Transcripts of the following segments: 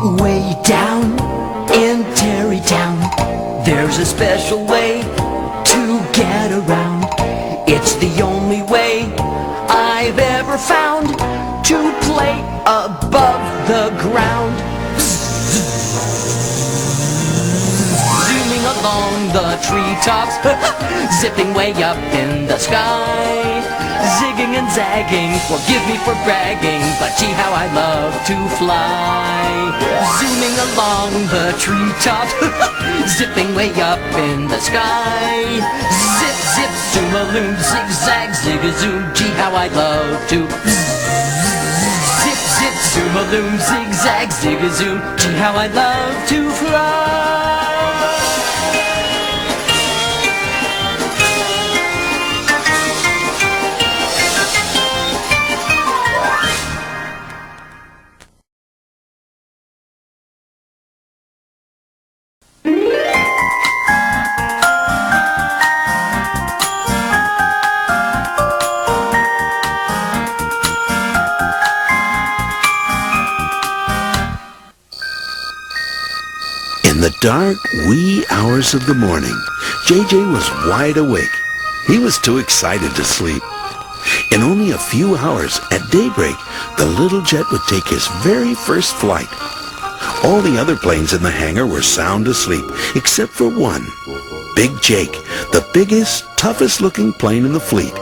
Way down in Terrytown, there's a special way to get around. It's the only way I've ever found to play above the ground. Zooming along the treetops, zipping way up in the sky. Zigging and zagging, forgive me for bragging, but gee how I love to fly. Zooming along the treetops, zipping way up in the sky. Zip, zip, zoom-a-loom, zig-zag, zig-a-zoom, gee how I love to zip, zip, zoom-a-loom, zig-zag, zig-a-zoom, gee how I love to fly. In the dark, wee hours of the morning, JJ was wide awake. He was too excited to sleep. In only a few hours, at daybreak, the little jet would take his very first flight. All the other planes in the hangar were sound asleep, except for one, Big Jake, the biggest, toughest-looking plane in the fleet.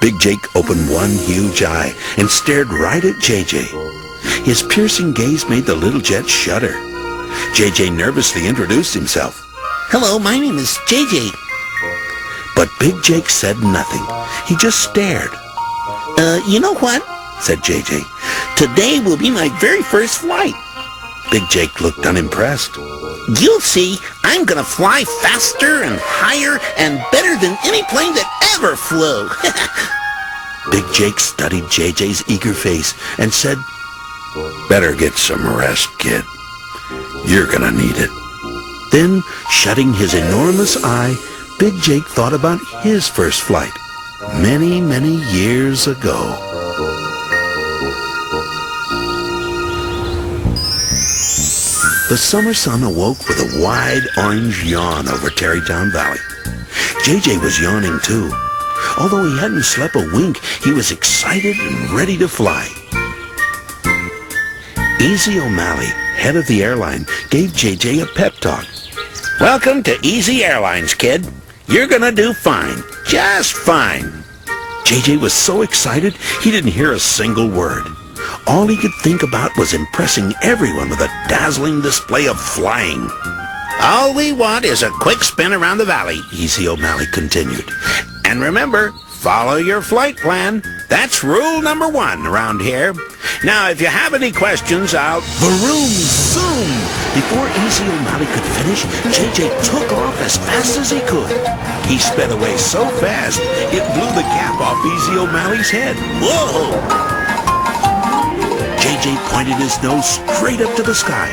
Big Jake opened one huge eye and stared right at JJ. His piercing gaze made the little jet shudder. JJ nervously introduced himself. Hello, my name is JJ. But Big Jake said nothing. He just stared. You know what? Said JJ. Today will be my very first flight. Big Jake looked unimpressed. You'll see, I'm gonna fly faster and higher and better than any plane that ever flew. Big Jake studied JJ's eager face and said, "Better get some rest, kid. You're gonna need it." Then, shutting his enormous eye, Big Jake thought about his first flight, many, many years ago. The summer sun awoke with a wide orange yawn over Terrytown Valley. JJ was yawning too. Although he hadn't slept a wink, he was excited and ready to fly. Easy O'Malley, head of the airline, gave JJ a pep talk. Welcome to Easy Airlines, kid. You're gonna do fine. Just fine. JJ was so excited he didn't hear a single word. All he could think about was impressing everyone with a dazzling display of flying. All we want is a quick spin around the valley, Easy O'Malley continued. And remember, follow your flight plan. That's rule number 1 around here. Now, if you have any questions, I'll... Vroom, zoom! Before Easy O'Malley could finish, JJ took off as fast as he could. He sped away so fast, it blew the cap off Easy O'Malley's head. Whoa! JJ pointed his nose straight up to the sky.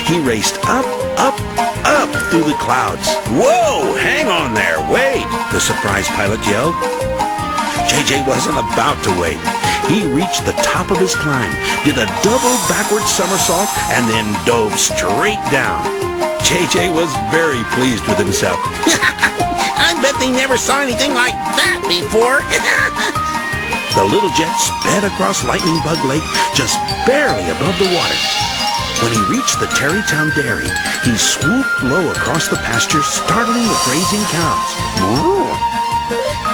He raced up, up, up through the clouds. Whoa! Hang on there, wait! The surprised pilot yelled. JJ wasn't about to wait. He reached the top of his climb, did a double backward somersault, and then dove straight down. JJ was very pleased with himself. I bet they never saw anything like that before. The little jet sped across Lightning Bug Lake, just barely above the water. When he reached the Terrytown Dairy, he swooped low across the pasture, startling the grazing cows. Moo!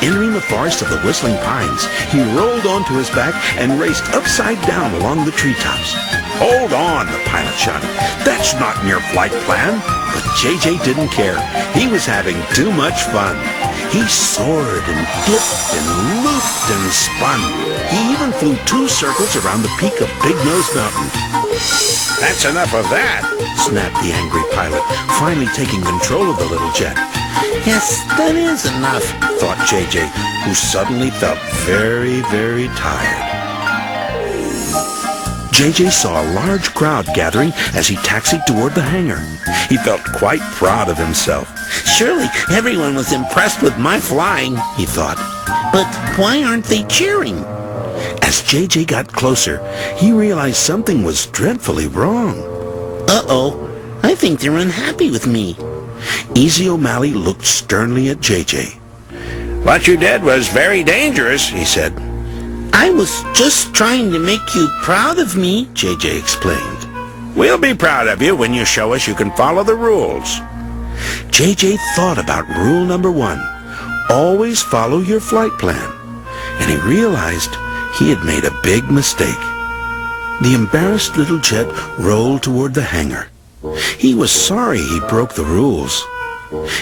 Entering the forest of the Whistling Pines, he rolled onto his back and raced upside down along the treetops. Hold on, the pilot shouted. That's not in your flight plan. But JJ didn't care. He was having too much fun. He soared and dipped and looped and spun. He even flew 2 circles around the peak of Big Nose Mountain. That's enough of that, snapped the angry pilot, finally taking control of the little jet. Yes, that is enough, thought JJ, who suddenly felt very, very tired. JJ saw a large crowd gathering as he taxied toward the hangar. He felt quite proud of himself. Surely everyone was impressed with my flying, he thought. But why aren't they cheering? As JJ got closer, he realized something was dreadfully wrong. Uh-oh, I think they're unhappy with me. Easy O'Malley looked sternly at JJ. What you did was very dangerous, he said. I was just trying to make you proud of me, JJ explained. We'll be proud of you when you show us you can follow the rules. JJ thought about rule number 1, always follow your flight plan, and he realized he had made a big mistake. The embarrassed little jet rolled toward the hangar. He was sorry he broke the rules.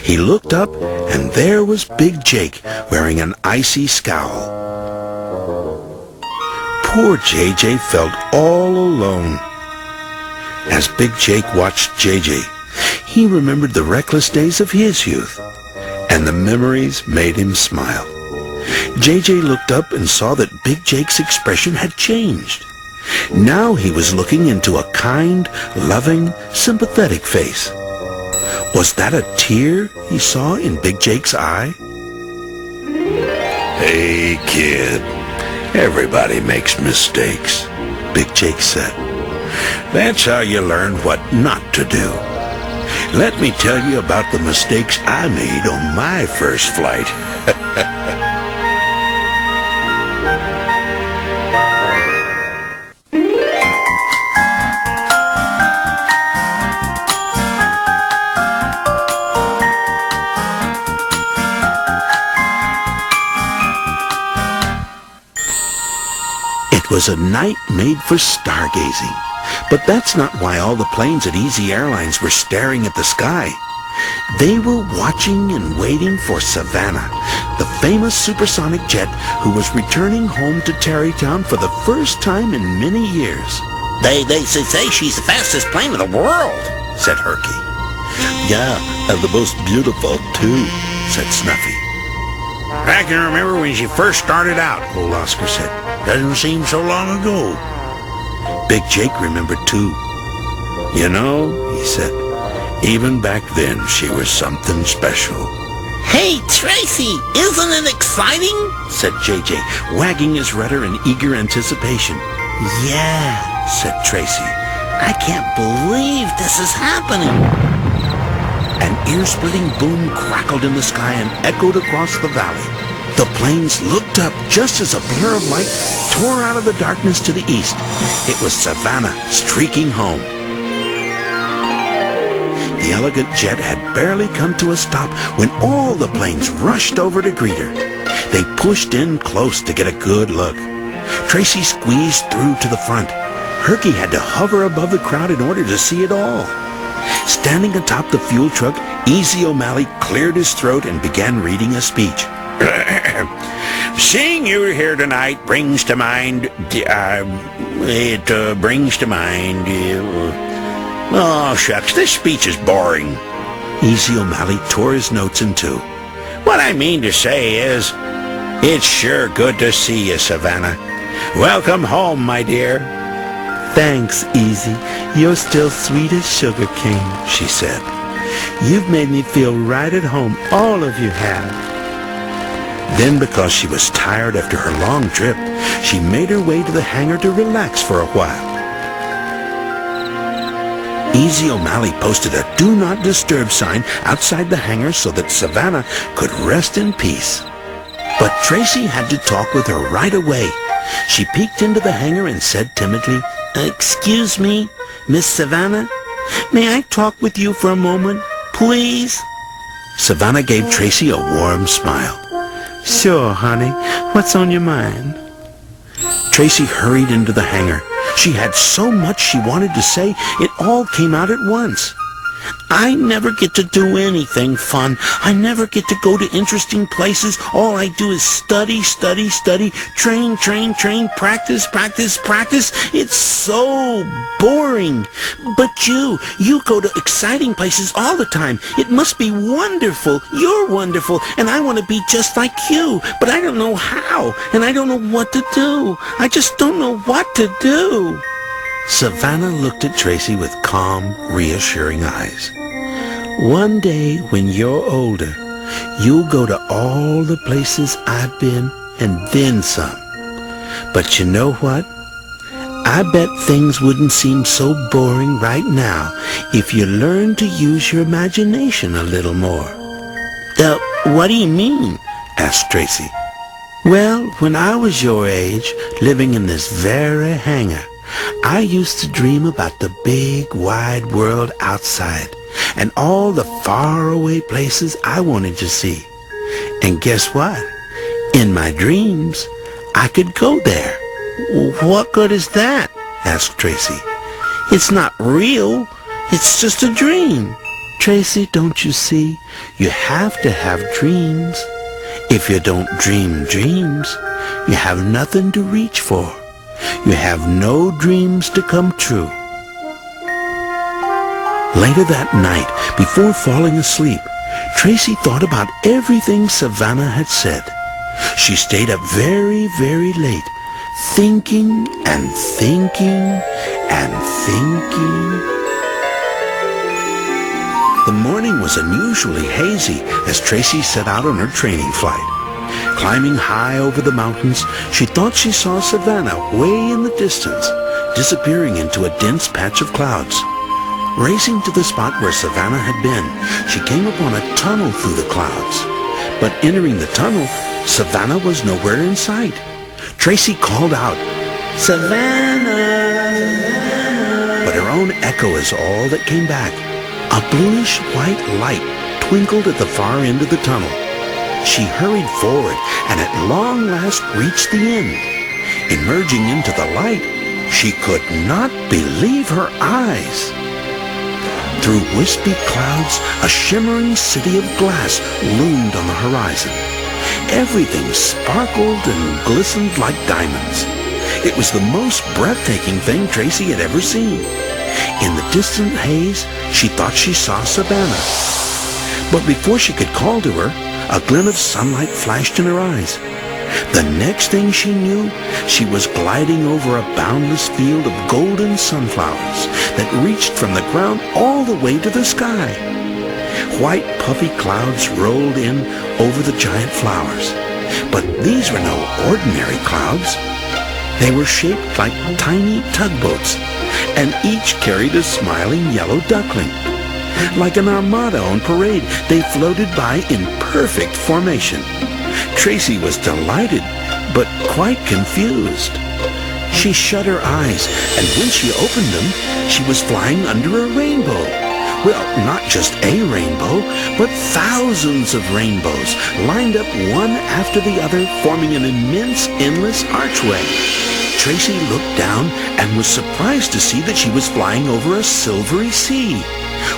He looked up, and there was Big Jake wearing an icy scowl. Poor JJ felt all alone. As Big Jake watched JJ, he remembered the reckless days of his youth, and the memories made him smile. JJ looked up and saw that Big Jake's expression had changed. Now he was looking into a kind, loving, sympathetic face. Was that a tear he saw in Big Jake's eye? Hey, kid. Everybody makes mistakes, Big Jake said. That's how you learn what not to do. Let me tell you about the mistakes I made on my first flight. It was a night made for stargazing. But that's not why all the planes at Easy Airlines were staring at the sky. They were watching and waiting for Savannah, the famous supersonic jet who was returning home to Tarrytown for the first time in many years. They say she's the fastest plane in the world, said Herky. Yeah, and the most beautiful, too, said Snuffy. I can remember when she first started out, old Oscar said. Doesn't seem so long ago. Big Jake remembered too. You know, he said, even back then she was something special. Hey, Tracy, isn't it exciting? Said JJ, wagging his rudder in eager anticipation. Yeah, said Tracy. I can't believe this is happening. An ear-splitting boom crackled in the sky and echoed across the valley. The planes looked up just as a blur of light tore out of the darkness to the east. It was Savannah streaking home. The elegant jet had barely come to a stop when all the planes rushed over to greet her. They pushed in close to get a good look. Tracy squeezed through to the front. Herky had to hover above the crowd in order to see it all. Standing atop the fuel truck, Easy O'Malley cleared his throat and began reading a speech. Seeing you here tonight brings to mind, oh, shucks, this speech is boring. Easy O'Malley tore his notes in two. What I mean to say is, it's sure good to see you, Savannah. Welcome home, my dear. Thanks, Easy. You're still sweet as sugar cane, she said. You've made me feel right at home, all of you have. Then, because she was tired after her long trip, she made her way to the hangar to relax for a while. Easy O'Malley posted a Do Not Disturb sign outside the hangar so that Savannah could rest in peace. But Tracy had to talk with her right away. She peeked into the hangar and said timidly, Excuse me, Miss Savannah? May I talk with you for a moment, please? Savannah gave Tracy a warm smile. Sure, honey. What's on your mind? Tracy hurried into the hangar. She had so much she wanted to say, it all came out at once. I never get to do anything fun. I never get to go to interesting places. All I do is study, train, practice. It's so boring. But you go to exciting places all the time. It must be wonderful. You're wonderful, and I want to be just like you. But I don't know how, and I don't know what to do. I just don't know what to do. Savannah looked at Tracy with calm, reassuring eyes. One day, when you're older, you'll go to all the places I've been and then some. But you know what? I bet things wouldn't seem so boring right now if you learned to use your imagination a little more. What do you mean? asked Tracy. Well, when I was your age, living in this very hangar, I used to dream about the big, wide world outside and all the faraway places I wanted to see. And guess what? In my dreams, I could go there. What good is that? asked Tracy. It's not real. It's just a dream. Tracy, don't you see? You have to have dreams. If you don't dream dreams, you have nothing to reach for. You have no dreams to come true. Later that night, before falling asleep, Tracy thought about everything Savannah had said. She stayed up very, very late, thinking and thinking and thinking. The morning was unusually hazy as Tracy set out on her training flight. Climbing high over the mountains, she thought she saw Savannah way in the distance, disappearing into a dense patch of clouds. Racing to the spot where Savannah had been, she came upon a tunnel through the clouds. But entering the tunnel, Savannah was nowhere in sight. Tracy called out, "Savannah! Savannah!" But her own echo is all that came back. A bluish-white light twinkled at the far end of the tunnel. She hurried forward and at long last reached the end. Emerging into the light, she could not believe her eyes. Through wispy clouds, a shimmering city of glass loomed on the horizon. Everything sparkled and glistened like diamonds. It was the most breathtaking thing Tracy had ever seen. In the distant haze, she thought she saw Savannah. But before she could call to her, a glint of sunlight flashed in her eyes. The next thing she knew, she was gliding over a boundless field of golden sunflowers that reached from the ground all the way to the sky. White puffy clouds rolled in over the giant flowers. But these were no ordinary clouds. They were shaped like tiny tugboats, and each carried a smiling yellow duckling. Like an armada on parade, they floated by in perfect formation. Tracy was delighted, but quite confused. She shut her eyes, and when she opened them, she was flying under a rainbow. Well, not just a rainbow, but thousands of rainbows, lined up one after the other, forming an immense, endless archway. Tracy looked down and was surprised to see that she was flying over a silvery sea.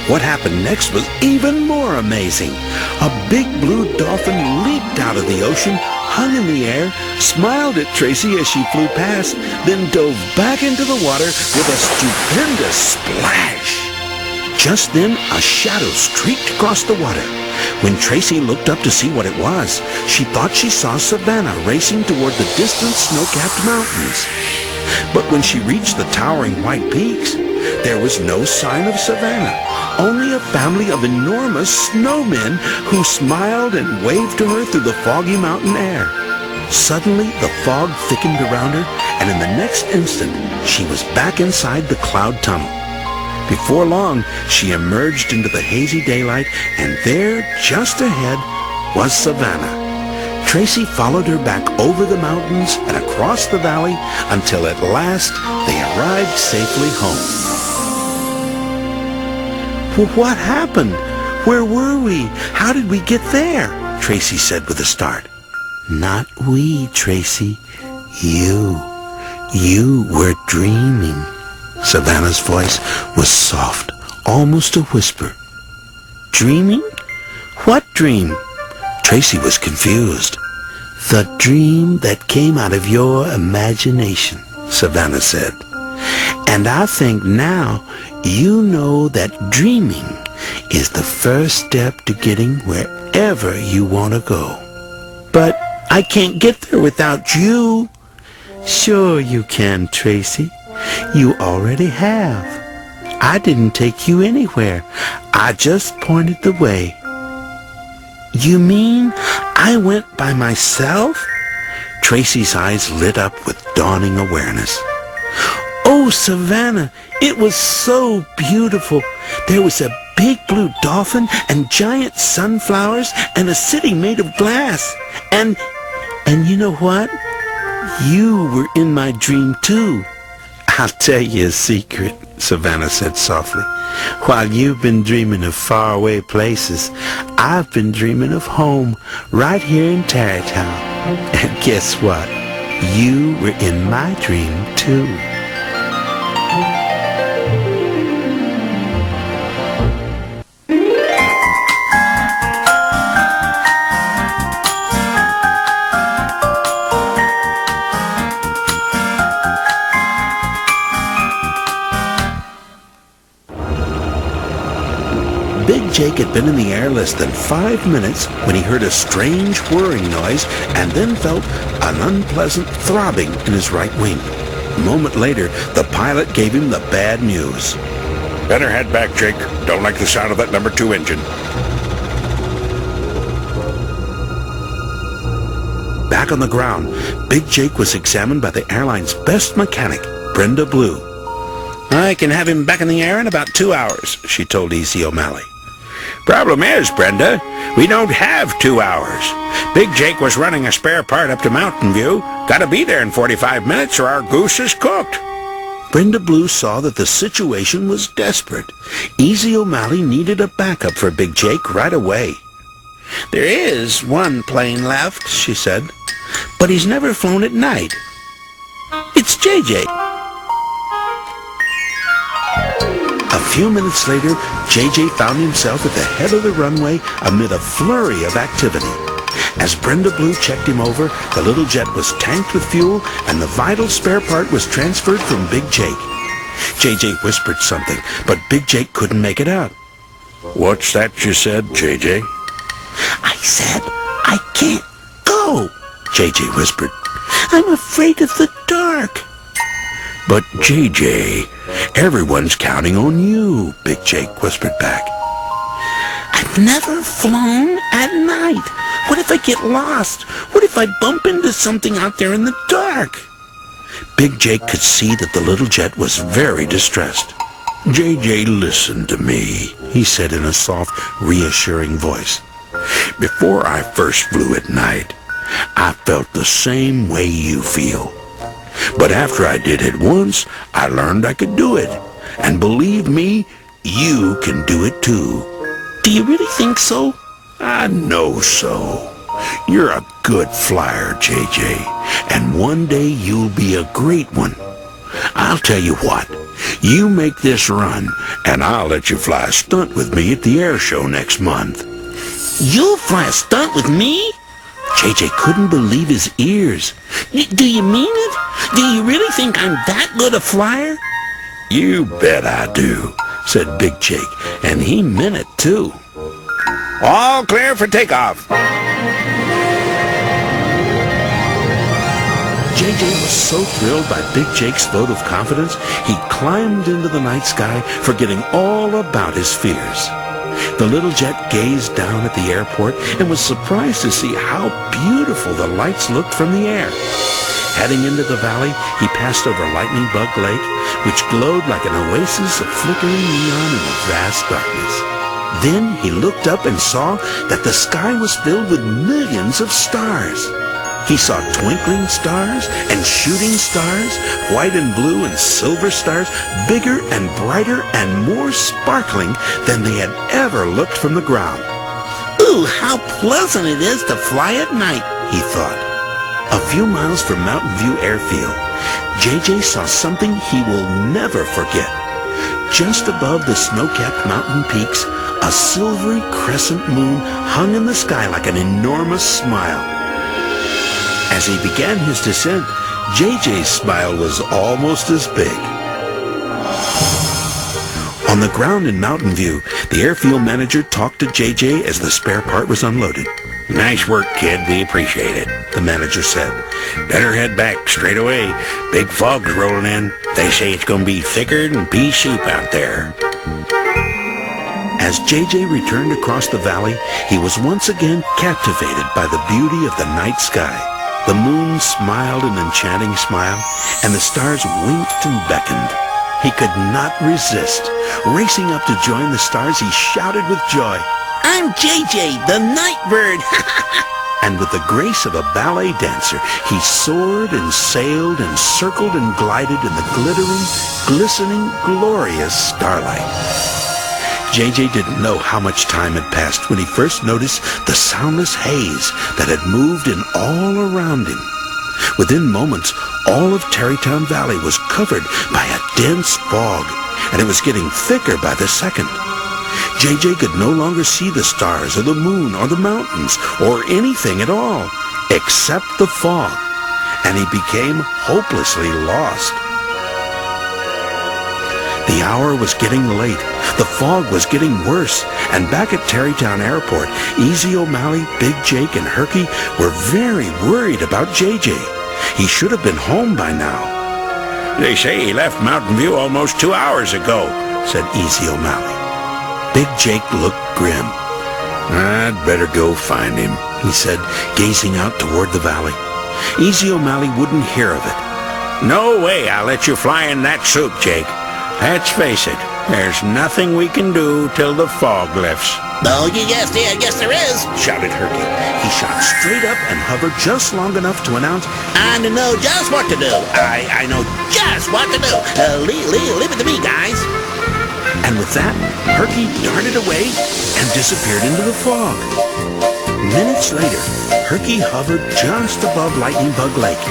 What happened next was even more amazing. A big blue dolphin leaped out of the ocean, hung in the air, smiled at Tracy as she flew past, then dove back into the water with a stupendous splash. Just then, a shadow streaked across the water. When Tracy looked up to see what it was, she thought she saw Savannah racing toward the distant snow-capped mountains. But when she reached the towering white peaks, there was no sign of Savannah, only a family of enormous snowmen who smiled and waved to her through the foggy mountain air. Suddenly, the fog thickened around her, and in the next instant, she was back inside the cloud tunnel. Before long, she emerged into the hazy daylight, and there, just ahead, was Savannah. Tracy followed her back over the mountains and across the valley until at last they arrived safely home. What happened? Where were we? How did we get there? Tracy said with a start. Not we, Tracy. You. You were dreaming. Savannah's voice was soft, almost a whisper. Dreaming? What dream? Tracy was confused. The dream that came out of your imagination, Savannah said. And I think now you know that dreaming is the first step to getting wherever you want to go. But I can't get there without you. Sure you can, Tracy. You already have. I didn't take you anywhere. I just pointed the way. You mean I went by myself? Tracy's eyes lit up with dawning awareness. Oh, Savannah, it was so beautiful. There was a big blue dolphin and giant sunflowers and a city made of glass. And you know what? You were in my dream too. I'll tell you a secret, Savannah said softly. While you've been dreaming of faraway places, I've been dreaming of home right here in Tarrytown. And guess what? You were in my dream too. Big Jake had been in the air less than 5 minutes when he heard a strange whirring noise and then felt an unpleasant throbbing in his right wing. A moment later, the pilot gave him the bad news. Better head back, Jake. Don't like the sound of that number 2 engine. Back on the ground, Big Jake was examined by the airline's best mechanic, Brenda Blue. I can have him back in the air in about 2 hours, she told Easy O'Malley. Problem is, Brenda, we don't have 2 hours. Big Jake was running a spare part up to Mountain View. Gotta be there in 45 minutes or our goose is cooked. Brenda Blue saw that the situation was desperate. Easy O'Malley needed a backup for Big Jake right away. There is one plane left, she said, but he's never flown at night. It's JJ. A few minutes later, JJ found himself at the head of the runway amid a flurry of activity. As Brenda Blue checked him over, the little jet was tanked with fuel and the vital spare part was transferred from Big Jake. JJ whispered something, but Big Jake couldn't make it out. What's that you said, JJ? I said, I can't go, JJ whispered. I'm afraid of the dark. But JJ, everyone's counting on you, Big Jake whispered back. I've never flown at night. What if I get lost? What if I bump into something out there in the dark? Big Jake could see that the little jet was very distressed. JJ, listen to me, he said in a soft, reassuring voice. Before I first flew at night, I felt the same way you feel. But after I did it once, I learned I could do it. And believe me, you can do it too. Do you really think so? I know so. You're a good flyer, JJ. And one day you'll be a great one. I'll tell you what. You make this run, and I'll let you fly a stunt with me at the air show next month. You'll fly a stunt with me? JJ couldn't believe his ears. Do you mean it? Do you really think I'm that good a flyer? You bet I do, said Big Jake, and he meant it too. All clear for takeoff. JJ was so thrilled by Big Jake's vote of confidence, he climbed into the night sky, forgetting all about his fears. The little jet gazed down at the airport and was surprised to see how beautiful the lights looked from the air. Heading into the valley, he passed over Lightning Bug Lake, which glowed like an oasis of flickering neon in the vast darkness. Then he looked up and saw that the sky was filled with millions of stars. He saw twinkling stars and shooting stars, white and blue and silver stars, bigger and brighter and more sparkling than they had ever looked from the ground. Ooh, how pleasant it is to fly at night, he thought. A few miles from Mountain View Airfield, JJ saw something he will never forget. Just above the snow-capped mountain peaks, a silvery crescent moon hung in the sky like an enormous smile. As he began his descent, JJ's smile was almost as big. On the ground in Mountain View, the airfield manager talked to JJ as the spare part was unloaded. Nice work, kid. We appreciate it, the manager said. Better head back straight away. Big fog's rolling in. They say it's going to be thicker than pea soup out there. As JJ returned across the valley, he was once again captivated by the beauty of the night sky. The moon smiled an enchanting smile, and the stars winked and beckoned. He could not resist. Racing up to join the stars, he shouted with joy, I'm JJ, the night bird. and with the grace of a ballet dancer, he soared and sailed and circled and glided in the glittering, glistening, glorious starlight. JJ didn't know how much time had passed when he first noticed the soundless haze that had moved in all around him. Within moments, all of Tarrytown Valley was covered by a dense fog, and it was getting thicker by the second. JJ could no longer see the stars or the moon or the mountains or anything at all, except the fog, and he became hopelessly lost. The hour was getting late, the fog was getting worse, and back at Tarrytown Airport, Easy O'Malley, Big Jake, and Herky were very worried about JJ. He should have been home by now. They say he left Mountain View almost 2 hours ago, said Easy O'Malley. Big Jake looked grim. I'd better go find him, he said, gazing out toward the valley. Easy O'Malley wouldn't hear of it. No way I'll let you fly in that suit, Jake. Let's face it, there's nothing we can do till the fog lifts. Oh, yes, there is, shouted Herky. He shot straight up and hovered just long enough to announce, I know just what to do. I know just what to do. Leave it to me, guys. And with that, Herky darted away and disappeared into the fog. Minutes later, Herky hovered just above Lightning Bug Lake.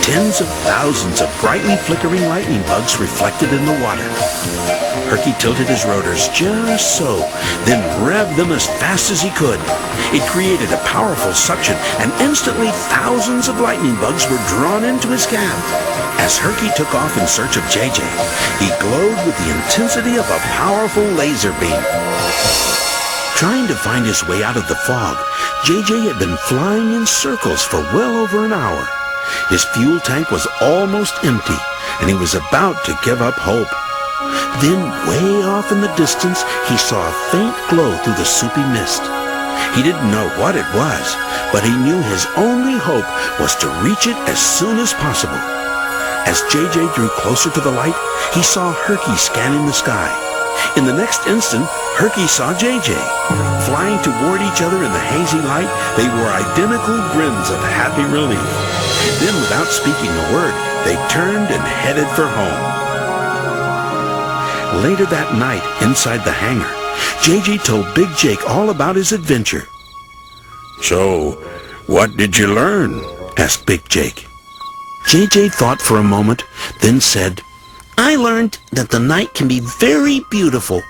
Tens of thousands of brightly flickering lightning bugs reflected in the water. Herky tilted his rotors just so, then revved them as fast as he could. It created a powerful suction, and instantly thousands of lightning bugs were drawn into his cab. As Herky took off in search of JJ, he glowed with the intensity of a powerful laser beam. Trying to find his way out of the fog, JJ had been flying in circles for well over an hour. His fuel tank was almost empty, and he was about to give up hope. Then, way off in the distance, he saw a faint glow through the soupy mist. He didn't know what it was, but he knew his only hope was to reach it as soon as possible. As JJ drew closer to the light, he saw Herky scanning the sky. In the next instant, Herky saw JJ. Flying toward each other in the hazy light, they wore identical grins of happy relief. Then, without speaking a word, they turned and headed for home. Later that night, inside the hangar, JJ told Big Jake all about his adventure. So, what did you learn? Asked Big Jake. JJ thought for a moment, then said, I learned that the night can be very beautiful,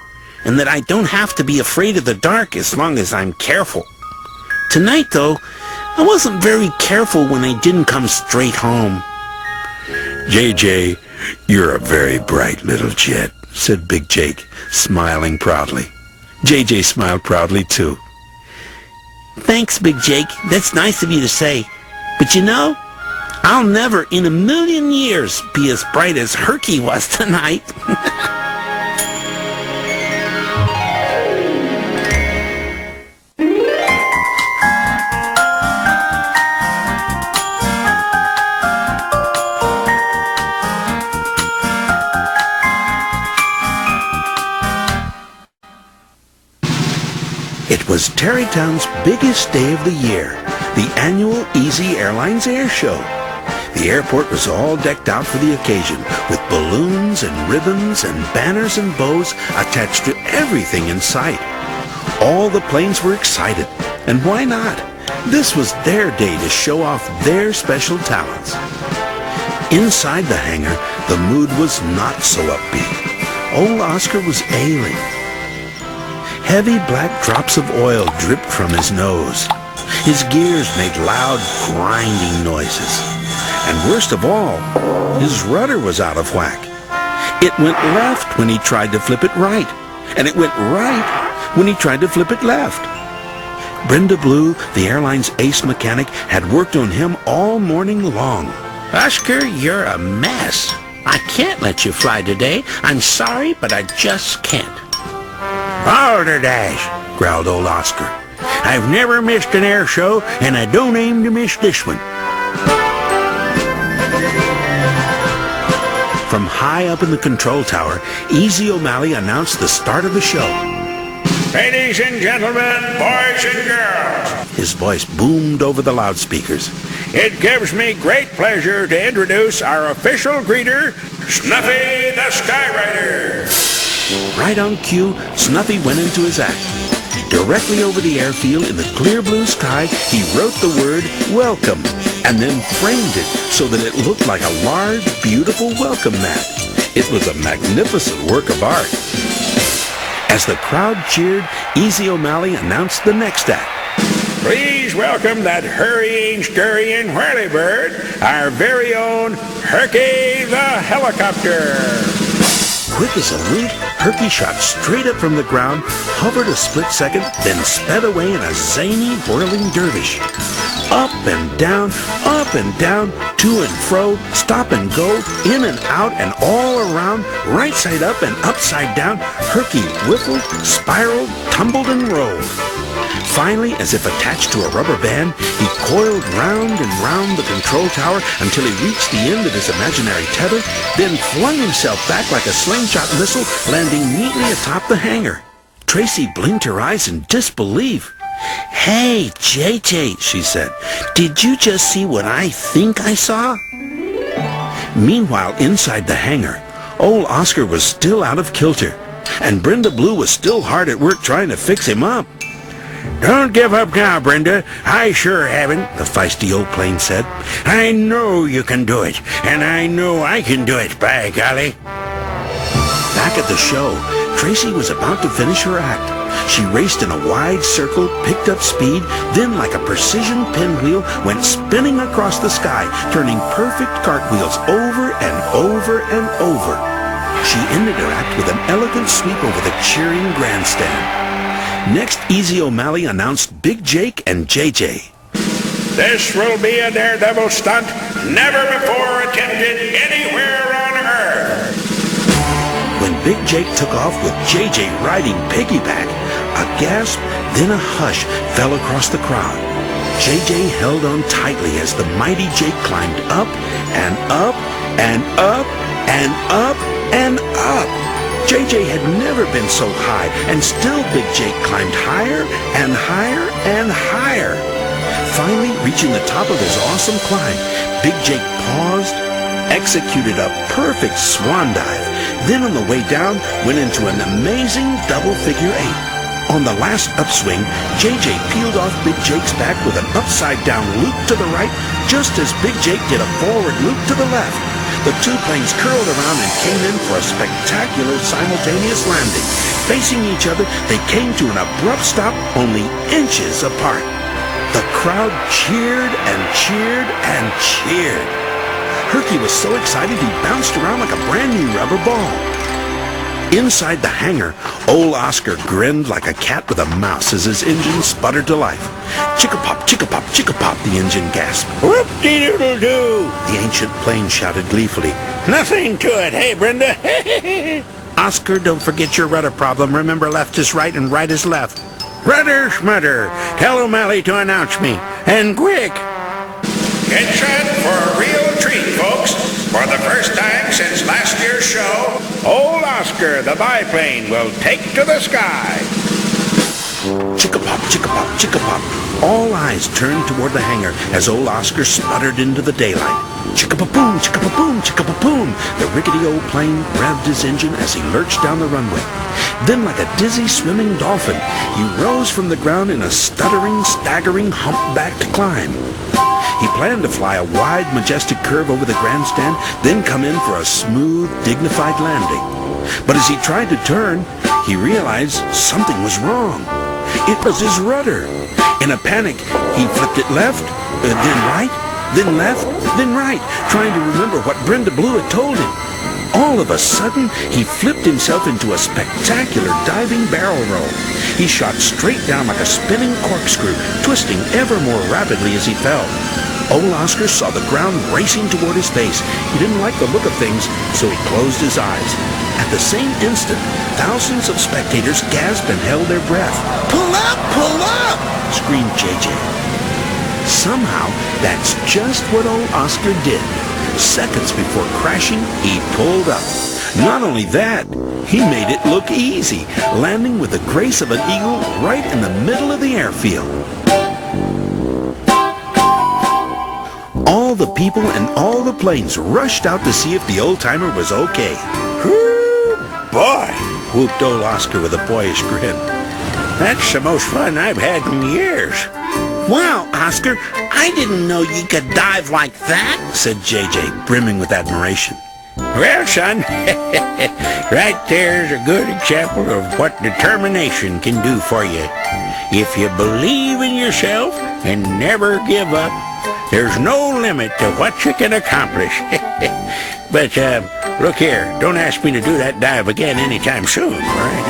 and that I don't have to be afraid of the dark as long as I'm careful. Tonight, though, I wasn't very careful when I didn't come straight home. JJ, you're a very bright little jet, said Big Jake, smiling proudly. JJ smiled proudly, too. Thanks, Big Jake. That's nice of you to say. But you know, I'll never in a million years be as bright as Herky was tonight. It was Tarrytown's biggest day of the year, the annual Easy Airlines Air Show. The airport was all decked out for the occasion, with balloons and ribbons and banners and bows attached to everything in sight. All the planes were excited, and why not? This was their day to show off their special talents. Inside the hangar, the mood was not so upbeat. Old Oscar was ailing. Heavy black drops of oil dripped from his nose. His gears made loud, grinding noises. And worst of all, his rudder was out of whack. It went left when he tried to flip it right, and it went right when he tried to flip it left. Brenda Blue, the airline's ace mechanic, had worked on him all morning long. Oscar, you're a mess. I can't let you fly today. I'm sorry, but I just can't. Balderdash, growled old Oscar. I've never missed an air show, and I don't aim to miss this one. From high up in the control tower, Easy O'Malley announced the start of the show. Ladies and gentlemen, boys and girls, His voice boomed over the loudspeakers. it gives me great pleasure to introduce our official greeter, Snuffy the Skyrider. Right on cue, Snuffy went into his act. Directly over the airfield in the clear blue sky, he wrote the word welcome and then framed it so that it looked like a large, beautiful welcome mat. It was a magnificent work of art. As the crowd cheered, Easy O'Malley announced the next act. Please welcome that hurrying, scurrying whirlybird, our very own Herky the Helicopter. Quick as a wink, Herky shot straight up from the ground, hovered a split second, then sped away in a zany, whirling dervish. Up and down, to and fro, stop and go, in and out and all around, right side up and upside down, Herky whiffled, spiraled, tumbled and rolled. Finally, as if attached to a rubber band, he coiled round and round the control tower until he reached the end of his imaginary tether, then flung himself back like a slingshot missile, landing neatly atop the hangar. Tracy blinked her eyes in disbelief. "Hey, JJ," she said, "did you just see what I think I saw?" Meanwhile, inside the hangar, old Oscar was still out of kilter, and Brenda Blue was still hard at work trying to fix him up. Don't give up now, Brenda. I sure haven't, The feisty old plane said. I know you can do it, and I know I can do it, by golly. Back at the show, Tracy was about to finish her act. She raced in a wide circle, picked up speed, then like a precision pinwheel went spinning across the sky, turning perfect cartwheels over and over and over. She ended her act with an elegant sweep over the cheering grandstand. Next, Easy O'Malley announced Big Jake and JJ. This will be a daredevil stunt never before attempted anywhere on Earth. When Big Jake took off with JJ riding piggyback, a gasp, then a hush fell across the crowd. JJ held on tightly as the mighty Jake climbed up and up and up and up and up. JJ had never been so high, and still Big Jake climbed higher and higher and higher. Finally, reaching the top of his awesome climb, Big Jake paused, executed a perfect swan dive, then on the way down, went into an amazing double figure eight. On the last upswing, JJ peeled off Big Jake's back with an upside-down loop to the right, just as Big Jake did a forward loop to the left. The two planes curled around and came in for a spectacular simultaneous landing. Facing each other, they came to an abrupt stop only inches apart. The crowd cheered and cheered and cheered. Herky was so excited he bounced around like a brand new rubber ball. Inside the hangar, old Oscar grinned like a cat with a mouse as his engine sputtered to life. Chicka-pop, chicka-pop, chicka-pop, the engine gasped. Whoop-de-doodle-doo, The ancient plane shouted gleefully. nothing to it, hey, Brenda? Oscar, don't forget your rudder problem. Remember, left is right and right is left. Rudder schmudder, tell O'Malley to announce me, and quick. Get set for a real treat, folks. For the first time since last year's show, old Oscar, the biplane, will take to the sky. Chicka-pop, chicka-pop, chicka-pop. All eyes turned toward the hangar as old Oscar sputtered into the daylight. Chicka-pa-boom, chicka-pa-boom, chicka-pa-boom. The rickety old plane revved his engine as he lurched down the runway. Then, like a dizzy swimming dolphin, he rose from the ground in a stuttering, staggering, humpbacked climb. He planned to fly a wide, majestic curve over the grandstand, then come in for a smooth, dignified landing. But as he tried to turn, he realized something was wrong. It was his rudder. In a panic, he flipped it left, then right, then left, then right, trying to remember what Brenda Blue had told him. All of a sudden, he flipped himself into a spectacular diving barrel roll. He shot straight down like a spinning corkscrew, twisting ever more rapidly as he fell. Old Oscar saw the ground racing toward his face. He didn't like the look of things, so he closed his eyes. At the same instant, thousands of spectators gasped and held their breath. "Pull up! Pull up!" screamed JJ. Somehow, that's just what old Oscar did. Seconds before crashing, he pulled up. Not only that, he made it look easy, landing with the grace of an eagle right in the middle of the airfield. All the people and all the planes rushed out to see if the old-timer was okay. Whoo, boy, whooped old Oscar with a boyish grin. That's the most fun I've had in years. Wow, Oscar, I didn't know you could dive like that, said JJ, brimming with admiration. Well, son, right there's a good example of what determination can do for you. If you believe in yourself and never give up, there's no limit to what you can accomplish. But, look here, don't ask me to do that dive again anytime soon, all right?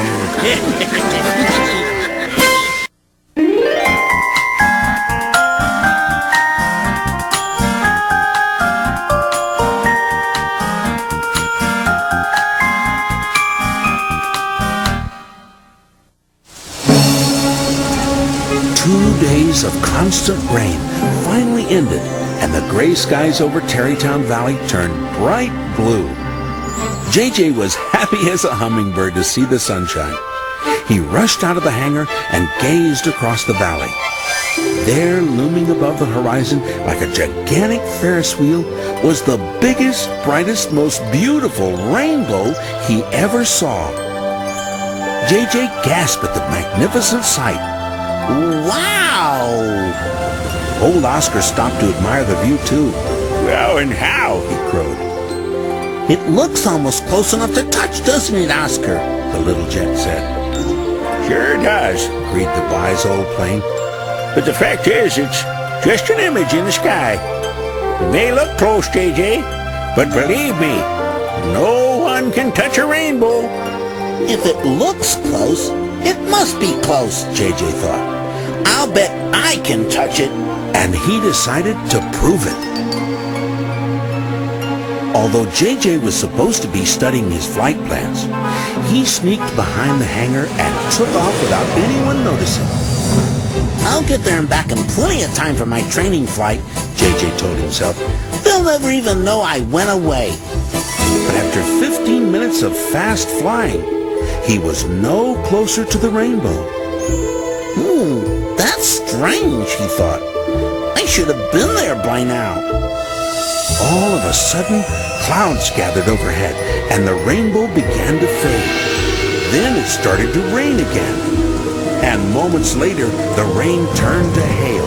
2 days of constant rain finally ended, and the gray skies over Tarrytown Valley turned bright blue. JJ was happy as a hummingbird to see the sunshine. He rushed out of the hangar and gazed across the valley. There, looming above the horizon like a gigantic Ferris wheel, was the biggest, brightest, most beautiful rainbow he ever saw. JJ gasped at the magnificent sight. Wow! Old Oscar stopped to admire the view, too. Well, and how? He crowed. It looks almost close enough to touch, doesn't it, Oscar? The little jet said. Sure does, agreed the wise old plane. but the fact is, it's just an image in the sky. It may look close, JJ, but believe me, no one can touch a rainbow. If it looks close, it must be close, JJ thought. I'll bet I can touch it. And he decided to prove it. Although JJ was supposed to be studying his flight plans, he sneaked behind the hangar and took off without anyone noticing. I'll get there and back in plenty of time for my training flight, JJ told himself. They'll never even know I went away. But after 15 minutes of fast flying, he was no closer to the rainbow. That's strange, he thought. I should have been there by now. All of a sudden, clouds gathered overhead, and the rainbow began to fade. Then it started to rain again. And moments later, the rain turned to hail.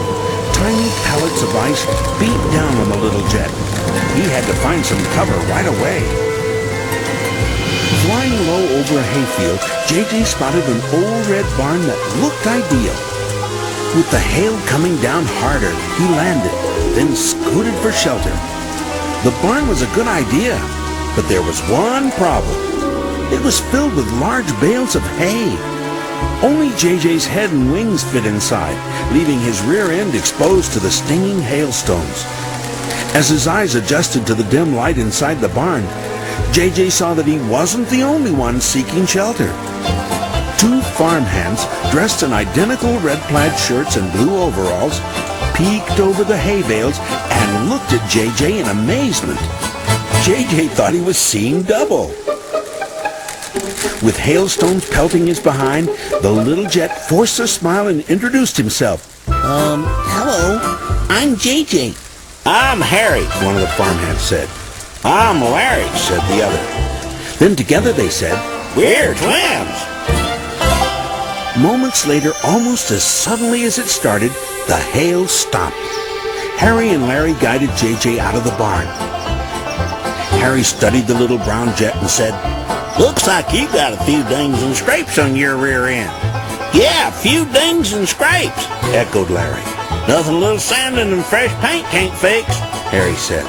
Tiny pellets of ice beat down on the little jet. He had to find some cover right away. Flying low over a hayfield, JJ spotted an old red barn that looked ideal. With the hail coming down harder, he landed, then scooted for shelter. The barn was a good idea, but there was one problem. It was filled with large bales of hay. Only JJ's head and wings fit inside, leaving his rear end exposed to the stinging hailstones. As his eyes adjusted to the dim light inside the barn, JJ saw that he wasn't the only one seeking shelter. Two farmhands, dressed in identical red plaid shirts and blue overalls, peeked over the hay bales and looked at JJ in amazement. JJ thought he was seeing double. With hailstones pelting his behind, the little jet forced a smile and introduced himself. Hello, I'm JJ. I'm Harry, One of the farmhands said. I'm Larry, Said the other. Then together they said, We're twins. Moments later, almost as suddenly as it started, the hail stopped. Harry and Larry guided JJ out of the barn. Harry studied the little brown jet and said, Looks like you got a few dings and scrapes on your rear end. Yeah, a few dings and scrapes, echoed Larry. Nothing a little sanding and fresh paint can't fix, Harry said.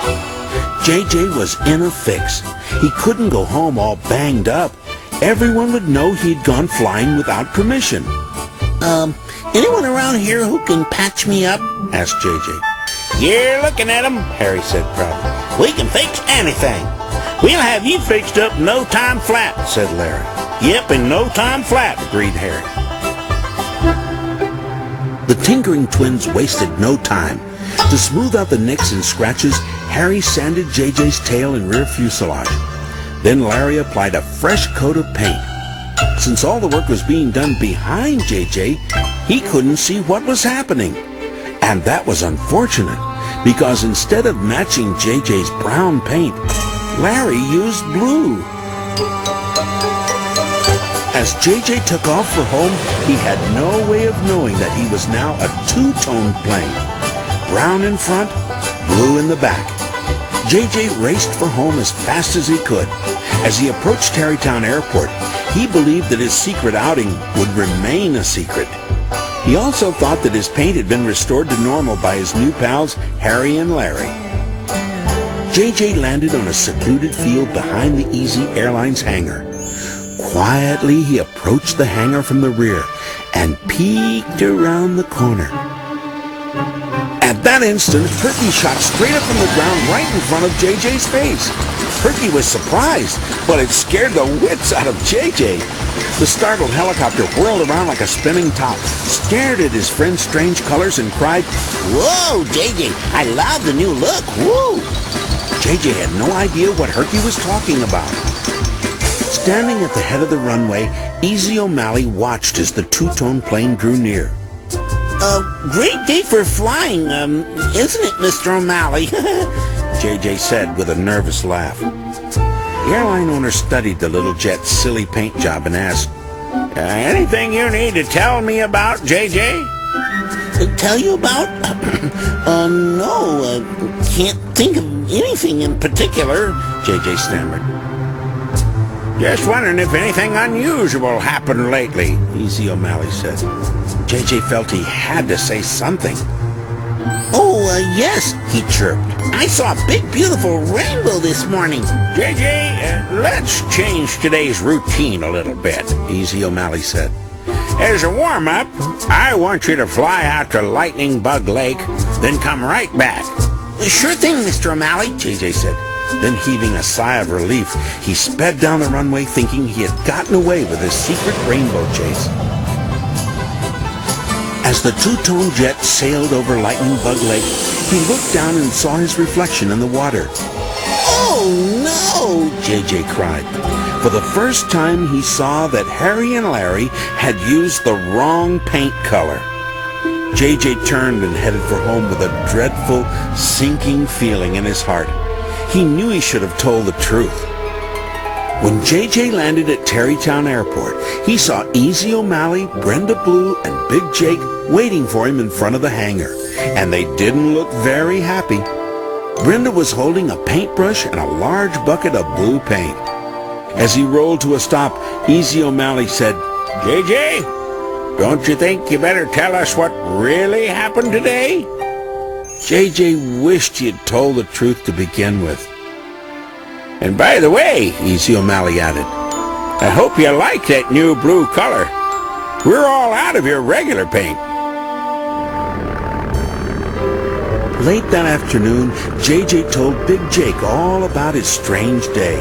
JJ was in a fix. He couldn't go home all banged up. Everyone would know he'd gone flying without permission. Anyone around here who can patch me up? Asked JJ. You're looking at 'em, Harry said proudly. We can fix anything. We'll have you fixed up in no time flat, Said Larry. Yep, in no time flat. Agreed Harry. The tinkering twins wasted no time. To smooth out the nicks and scratches, Harry sanded JJ's tail and rear fuselage. Then Larry applied a fresh coat of paint. Since all the work was being done behind JJ, he couldn't see what was happening. And that was unfortunate, because instead of matching JJ's brown paint, Larry used blue. As JJ took off for home, he had no way of knowing that he was now a two-tone plane. Brown in front, blue in the back. JJ raced for home as fast as he could. As he approached Tarrytown Airport, he believed that his secret outing would remain a secret. He also thought that his paint had been restored to normal by his new pals, Harry and Larry. JJ landed on a secluded field behind the Easy Airlines hangar. Quietly, he approached the hangar from the rear and peeked around the corner. At that instant, Herky shot straight up from the ground right in front of JJ's face. Herky was surprised, but it scared the wits out of JJ. The startled helicopter whirled around like a spinning top, stared at his friend's strange colors, and cried, "Whoa, JJ, I love the new look, woo!" JJ had no idea what Herky was talking about. Standing at the head of the runway, Easy O'Malley watched as the two-tone plane drew near. Great day for flying, isn't it, Mr. O'Malley? JJ said with a nervous laugh. The airline owner studied the little jet's silly paint job and asked, Anything you need to tell me about, JJ? Tell you about? No, can't think of anything in particular, JJ stammered. Just wondering if anything unusual happened lately, Easy O'Malley said. JJ felt he had to say something. Yes, he chirped. I saw a big, beautiful rainbow this morning. JJ, let's change today's routine a little bit, Easy O'Malley said. As a warm-up, I want you to fly out to Lightning Bug Lake, then come right back. Sure thing, Mr. O'Malley, JJ said. Then, heaving a sigh of relief, he sped down the runway thinking he had gotten away with his secret rainbow chase. As the two-tone jet sailed over Lightning Bug Lake, he looked down and saw his reflection in the water. "Oh, no!" JJ cried. For the first time, he saw that Harry and Larry had used the wrong paint color. JJ turned and headed for home with a dreadful, sinking feeling in his heart. He knew he should have told the truth. When JJ landed at Tarrytown Airport, he saw Easy O'Malley, Brenda Blue, and Big Jake waiting for him in front of the hangar, and they didn't look very happy. Brenda was holding a paintbrush and a large bucket of blue paint. As he rolled to a stop, Easy O'Malley said, JJ, don't you think you better tell us what really happened today? JJ wished he had told the truth to begin with. And by the way, Easy O'Malley added, I hope you like that new blue color. We're all out of your regular paint. Late that afternoon, JJ told Big Jake all about his strange day.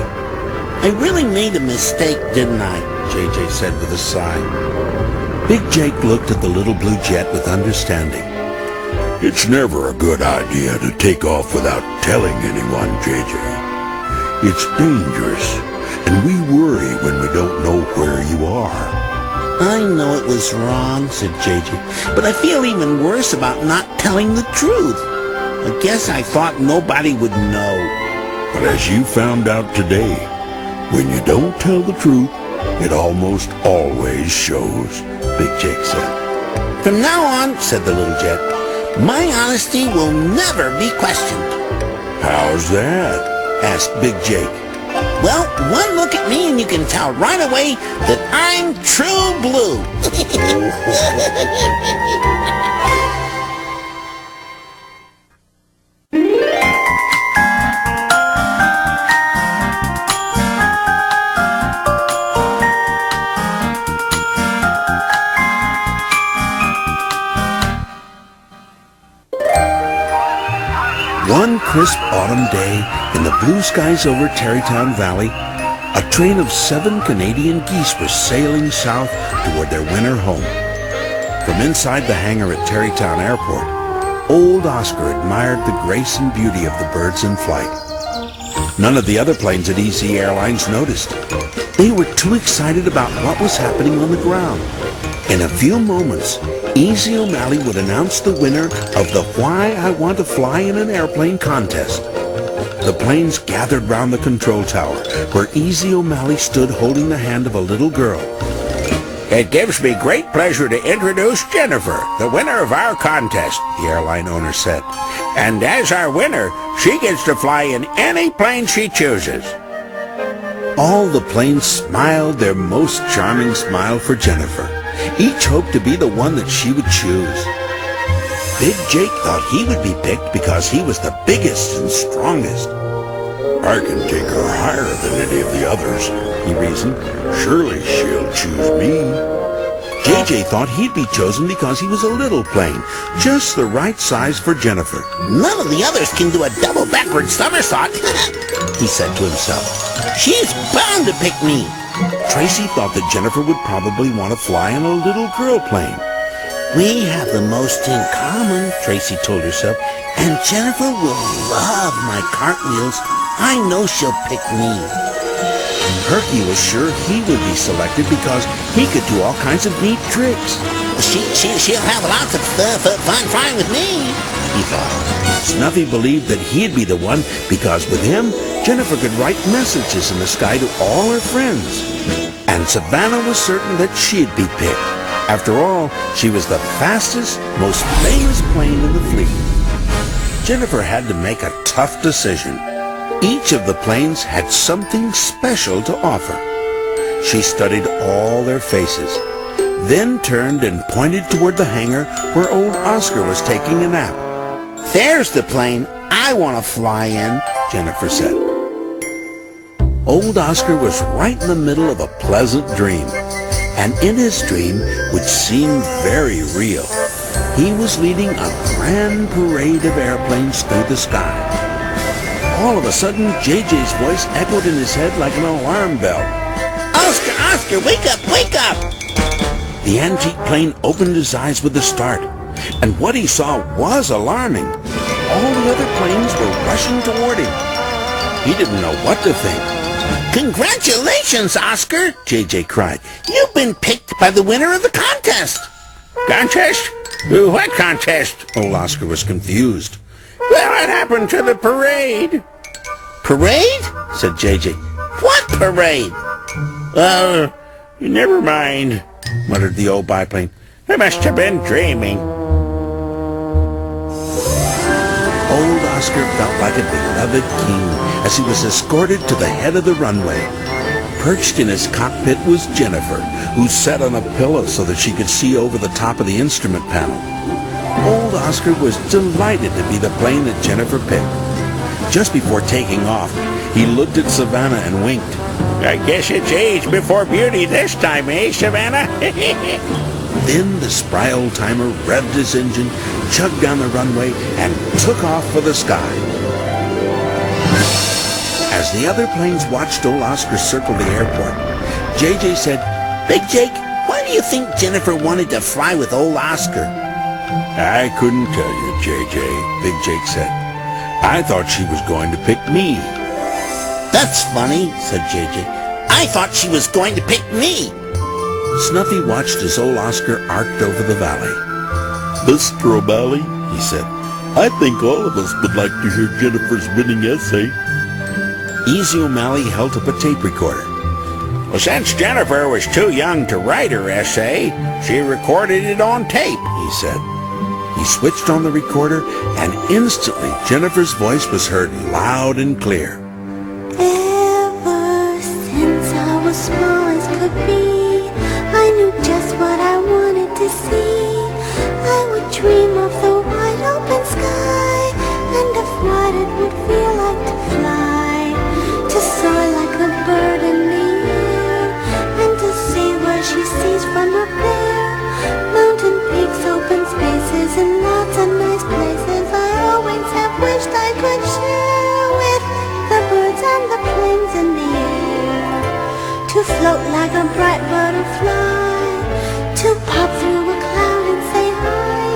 "I really made a mistake, didn't I?" JJ said with a sigh. Big Jake looked at the little blue jet with understanding. It's never a good idea to take off without telling anyone, JJ. It's dangerous, and we worry when we don't know where you are. "I know it was wrong," said JJ, "but I feel even worse about not telling the truth. I guess I thought nobody would know." But as you found out today, when you don't tell the truth, it almost always shows, Big Jake said. "From now on," said the little jet, "my honesty will never be questioned." How's that? Asked Big Jake. "Well, one look at me and you can tell right away that I'm true blue." One crisp autumn day, in the blue skies over Tarrytown Valley, a train of 7 Canadian geese were sailing south toward their winter home. From inside the hangar at Tarrytown Airport, old Oscar admired the grace and beauty of the birds in flight. None of the other planes at Easy Airlines noticed. They were too excited about what was happening on the ground. In a few moments, Easy O'Malley would announce the winner of the Why I Want to Fly in an Airplane contest. The planes gathered round the control tower, where Easy O'Malley stood holding the hand of a little girl. It gives me great pleasure to introduce Jennifer, the winner of our contest, The airline owner said. and as our winner, she gets to fly in any plane she chooses. All the planes smiled their most charming smile for Jennifer. Each hoped to be the one that she would choose. Big Jake thought he would be picked because he was the biggest and strongest. I can take her higher than any of the others, he reasoned. Surely she'll choose me. JJ thought he'd be chosen because he was a little plane, just the right size for Jennifer. None of the others can do a double backward somersault, He said to himself. she's bound to pick me. Tracy thought that Jennifer would probably want to fly in a little girl plane. We have the most in common, Tracy told herself, and Jennifer will love my cartwheels. I know she'll pick me. Herky was sure he would be selected because he could do all kinds of neat tricks. She'll have lots of fun flying with me, he thought. Snuffy believed that he'd be the one because with him, Jennifer could write messages in the sky to all her friends. And Savannah was certain that she'd be picked. After all, she was the fastest, most famous plane in the fleet. Jennifer had to make a tough decision. Each of the planes had something special to offer. She studied all their faces, then turned and pointed toward the hangar where old Oscar was taking a nap. There's the plane I want to fly in, Jennifer said. Old Oscar was right in the middle of a pleasant dream. And in his dream, which seemed very real, he was leading a grand parade of airplanes through the sky. All of a sudden, JJ's voice echoed in his head like an alarm bell. Oscar, wake up, wake up! The antique plane opened his eyes with a start, and what he saw was alarming. All the other planes were rushing toward him. He didn't know what to think. Congratulations, Oscar, JJ cried. You've been picked by the winner of the contest. Contest? What contest? Old Oscar was confused. Well, what happened to the parade? Parade? Said JJ. What parade? Never mind, Muttered the old biplane. I must have been dreaming. Old Oscar felt like a beloved king as he was escorted to the head of the runway. Perched in his cockpit was Jennifer, who sat on a pillow so that she could see over the top of the instrument panel. Old Oscar was delighted to be the plane that Jennifer picked. Just before taking off, he looked at Savannah and winked. I guess it's age before beauty this time, eh, Savannah? Then the spry old-timer revved his engine, chugged down the runway, and took off for the sky. As the other planes watched old Oscar circle the airport, JJ said, Big Jake, why do you think Jennifer wanted to fly with old Oscar? I couldn't tell you, JJ, Big Jake said. I thought she was going to pick me. That's funny, said JJ. I thought she was going to pick me. Snuffy watched as old Oscar arced over the valley. Mr. O'Malley, he said, I think all of us would like to hear Jennifer's winning essay. Easy O'Malley held up a tape recorder. Well, since Jennifer was too young to write her essay, she recorded it on tape, He said. He switched on the recorder, and instantly Jennifer's voice was heard loud and clear. Ever since I was small as could be, I knew just what I wanted to see. I would dream of the wide open sky, and of what it would feel like to fly, to soar like a bird in the air, and to see where she sees from up there. Mountain peaks, open spaces, and lots of nice places I always have wished I could share with the birds and the planes in the air. To float like a bright butterfly, to pop through a cloud and say hi.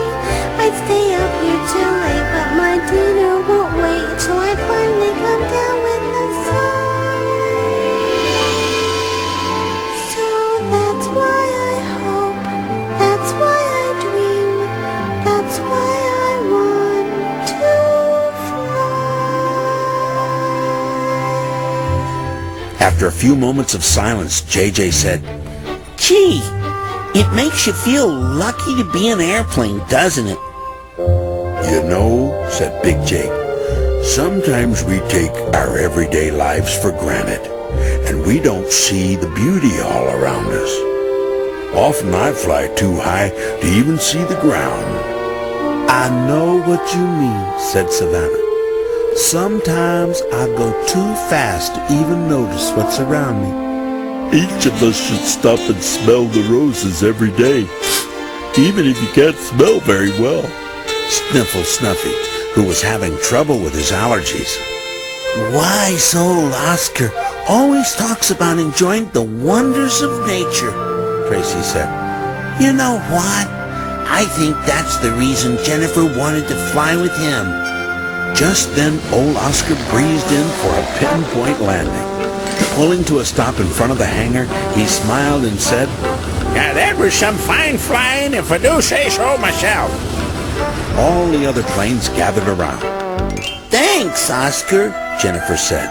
I'd stay up here till After a few moments of silence, JJ said, Gee, it makes you feel lucky to be an airplane, doesn't it? You know, said Big Jake, sometimes we take our everyday lives for granted, and we don't see the beauty all around us. Often I fly too high to even see the ground. I know what you mean, said Savannah. Sometimes I go too fast to even notice what's around me. Each of us should stop and smell the roses every day, even if you can't smell very well, sniffled Snuffy, who was having trouble with his allergies. Wise old Oscar always talks about enjoying the wonders of nature, Tracy said. You know what? I think that's the reason Jennifer wanted to fly with him. Just then, old Oscar breezed in for a pinpoint landing. Pulling to a stop in front of the hangar, he smiled and said, Now that was some fine flying, if I do say so myself. All the other planes gathered around. Thanks, Oscar, Jennifer said.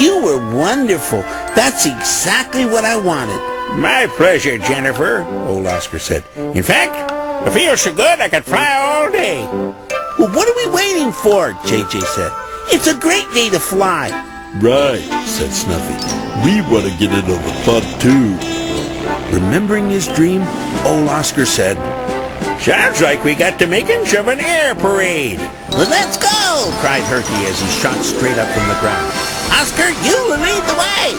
You were wonderful. That's exactly what I wanted. My pleasure, Jennifer, old Oscar said. In fact, I feel so good I could fly all day. Well, what are we waiting for? JJ said. It's a great day to fly. Right, said Snuffy. We want to get into the fun, too. Remembering his dream, old Oscar said, Sounds like we got the makings of an air parade. Well, let's go, cried Herky as he shot straight up from the ground. Oscar, you lead the way.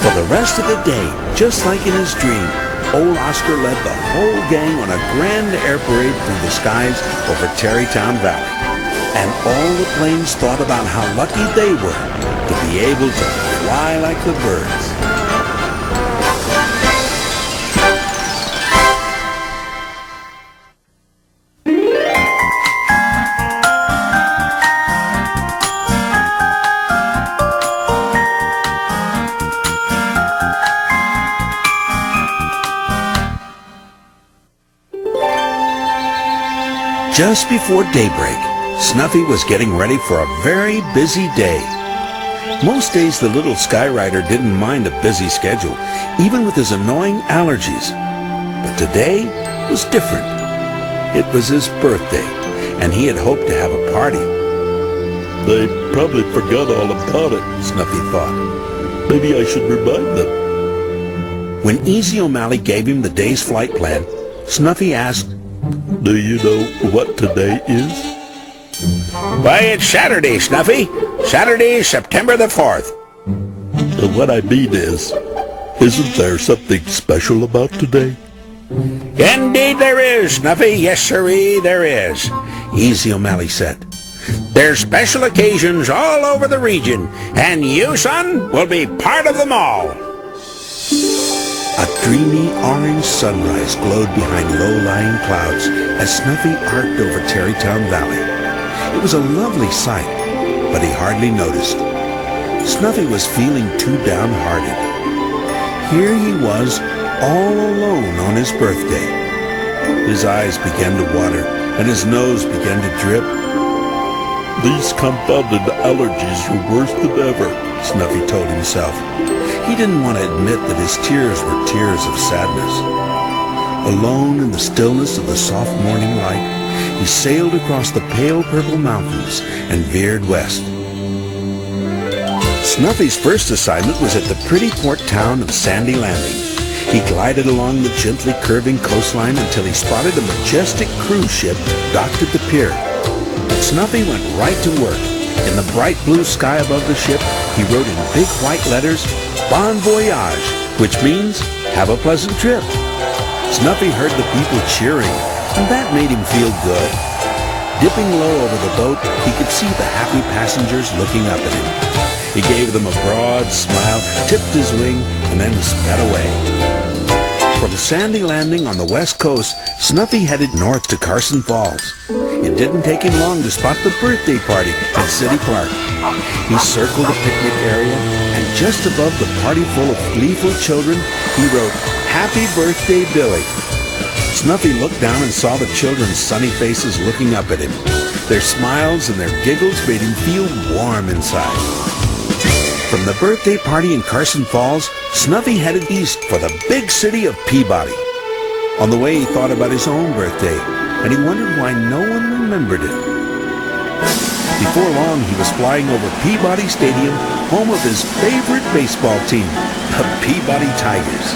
For the rest of the day, just like in his dream, old Oscar led the whole gang on a grand air parade through the skies over Tarrytown Valley. And all the planes thought about how lucky they were to be able to fly like the birds. Just before daybreak, Snuffy was getting ready for a very busy day. Most days the little Skyrider didn't mind a busy schedule, even with his annoying allergies. But today was different. It was his birthday, and he had hoped to have a party. They probably forgot all about it, Snuffy thought. Maybe I should remind them. When Easy O'Malley gave him the day's flight plan, Snuffy asked, Do you know what today is? Why, it's Saturday, Snuffy. Saturday, September the 4th. What I mean is, isn't there something special about today? Indeed there is, Snuffy. Yes, sirree, there is. Easy O'Malley said. There's special occasions all over the region, and you, son, will be part of them all. A dreamy orange sunrise glowed behind low-lying clouds as Snuffy arced over Tarrytown Valley. It was a lovely sight, but he hardly noticed. Snuffy was feeling too downhearted. Here he was, all alone on his birthday. His eyes began to water, and his nose began to drip. These confounded allergies are worse than ever, Snuffy told himself. He didn't want to admit that his tears were tears of sadness. Alone in the stillness of the soft morning light, he sailed across the pale purple mountains and veered west. Snuffy's first assignment was at the pretty port town of Sandy Landing. He glided along the gently curving coastline until he spotted a majestic cruise ship docked at the pier. Snuffy went right to work. In the bright blue sky above the ship, he wrote in big white letters, Bon Voyage, which means, have a pleasant trip. Snuffy heard the people cheering, and that made him feel good. Dipping low over the boat, he could see the happy passengers looking up at him. He gave them a broad smile, tipped his wing, and then sped away. From Sandy Landing on the west coast, Snuffy headed north to Carson Falls. It didn't take him long to spot the birthday party at City Park. He circled the picnic area, and just above the party full of gleeful children, he wrote, Happy Birthday, Billy. Snuffy looked down and saw the children's sunny faces looking up at him. Their smiles and their giggles made him feel warm inside. From the birthday party in Carson Falls, Snuffy headed east for the big city of Peabody. On the way, he thought about his own birthday, and he wondered why no one remembered it. Before long, he was flying over Peabody Stadium, home of his favorite baseball team, the Peabody Tigers.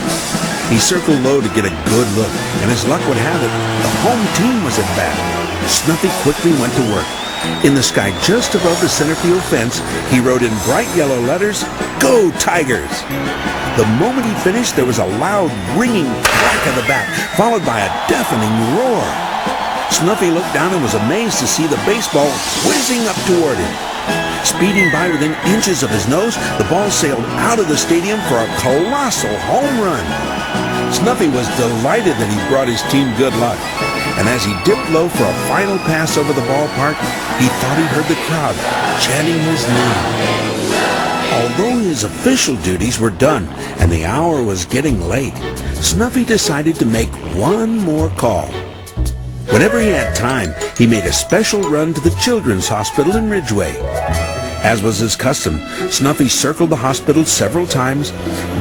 He circled low to get a good look, and as luck would have it, the home team was at bat. Snuffy quickly went to work. In the sky just above the center field fence, he wrote in bright yellow letters, "Go Tigers!" The moment he finished, there was a loud, ringing crack of the bat, followed by a deafening roar. Snuffy looked down and was amazed to see the baseball whizzing up toward him. Speeding by within inches of his nose, the ball sailed out of the stadium for a colossal home run. Snuffy was delighted that he brought his team good luck. And as he dipped low for a final pass over the ballpark, he thought he heard the crowd chanting his name. Although his official duties were done and the hour was getting late, Snuffy decided to make one more call. Whenever he had time, he made a special run to the Children's Hospital in Ridgeway. As was his custom, Snuffy circled the hospital several times,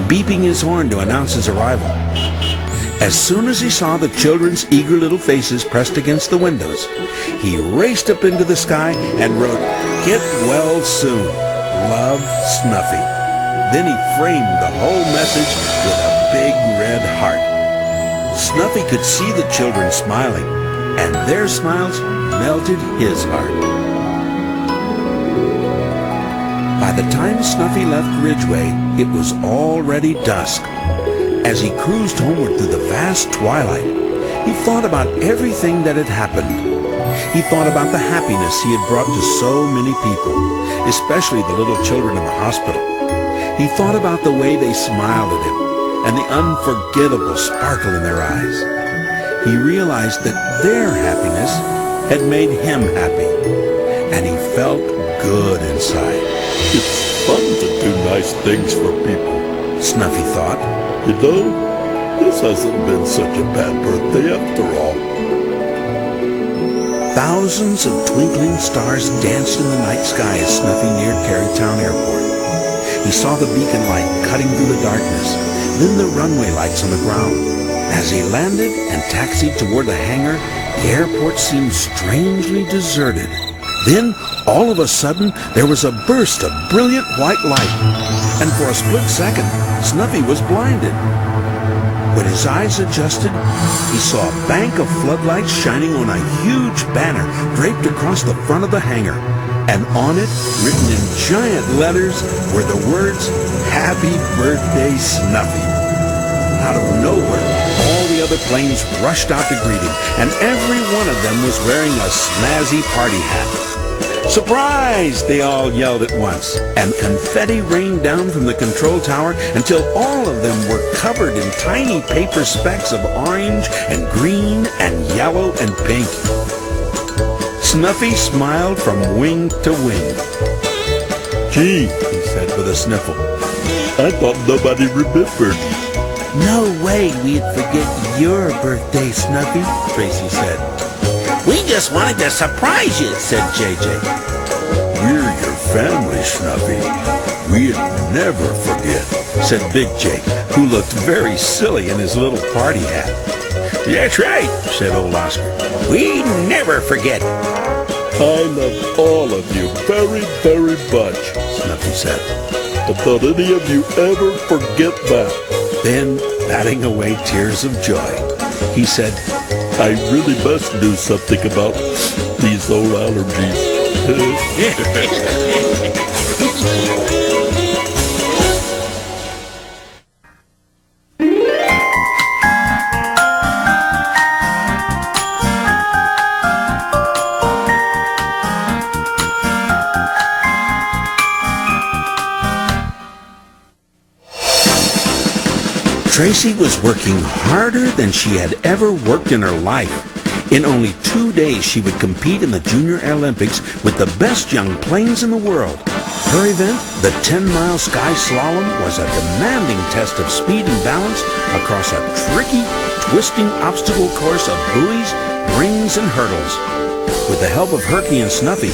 beeping his horn to announce his arrival. As soon as he saw the children's eager little faces pressed against the windows, he raced up into the sky and wrote, "Get well soon. Love, Snuffy." Then he framed the whole message with a big red heart. Snuffy could see the children smiling, and their smiles melted his heart. By the time Snuffy left Ridgeway, it was already dusk. As he cruised homeward through the vast twilight, he thought about everything that had happened. He thought about the happiness he had brought to so many people, especially the little children in the hospital. He thought about the way they smiled at him and the unforgettable sparkle in their eyes. He realized that their happiness had made him happy, and he felt good inside. It's fun to do nice things for people, Snuffy thought. You know, this hasn't been such a bad birthday after all. Thousands of twinkling stars danced in the night sky as Snuffy neared Tarrytown Airport. He saw the beacon light cutting through the darkness, then the runway lights on the ground. As he landed and taxied toward the hangar, the airport seemed strangely deserted. Then, all of a sudden, there was a burst of brilliant white light, and for a split second, Snuffy was blinded. When his eyes adjusted, he saw a bank of floodlights shining on a huge banner draped across the front of the hangar, and on it, written in giant letters, were the words, "Happy Birthday, Snuffy." Out of nowhere, all the other planes rushed out to greet him, and every one of them was wearing a snazzy party hat. "Surprise!" they all yelled at once, and confetti rained down from the control tower until all of them were covered in tiny paper specks of orange and green and yellow and pink. Snuffy smiled from wing to wing. Gee, He said with a sniffle. I thought nobody remembered. No way we'd forget your birthday, Snuffy, Tracy said. We just wanted to surprise you, said JJ. We're your family, Snuffy. We'd never forget, said Big Jake, who looked very silly in his little party hat. That's right, said old Oscar. We never forget. I love all of you very, very much, Snuffy said. But don't any of you ever forget that. Then, batting away tears of joy, he said, I really must do something about these old allergies. Tracy was working harder than she had ever worked in her life. In only 2 days, she would compete in the Junior Olympics with the best young planes in the world. Her event, the 10-mile sky slalom, was a demanding test of speed and balance across a tricky, twisting obstacle course of buoys, rings, and hurdles. With the help of Herky and Snuffy,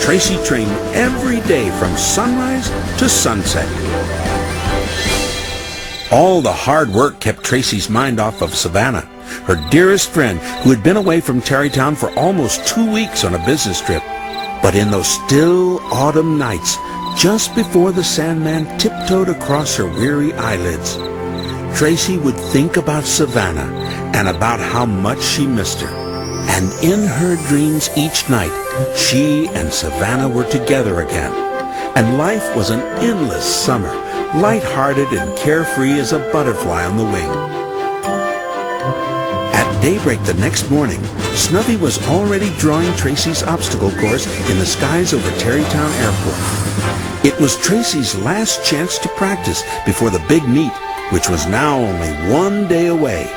Tracy trained every day from sunrise to sunset. All the hard work kept Tracy's mind off of Savannah, her dearest friend who had been away from Tarrytown for almost 2 weeks on a business trip. But in those still autumn nights, just before the Sandman tiptoed across her weary eyelids, Tracy would think about Savannah and about how much she missed her. And in her dreams each night, she and Savannah were together again. And life was an endless summer, light-hearted and carefree as a butterfly on the wing. At daybreak the next morning, Snuffy was already drawing Tracy's obstacle course in the skies over Tarrytown Airport. It was Tracy's last chance to practice before the big meet, which was now only 1 day away.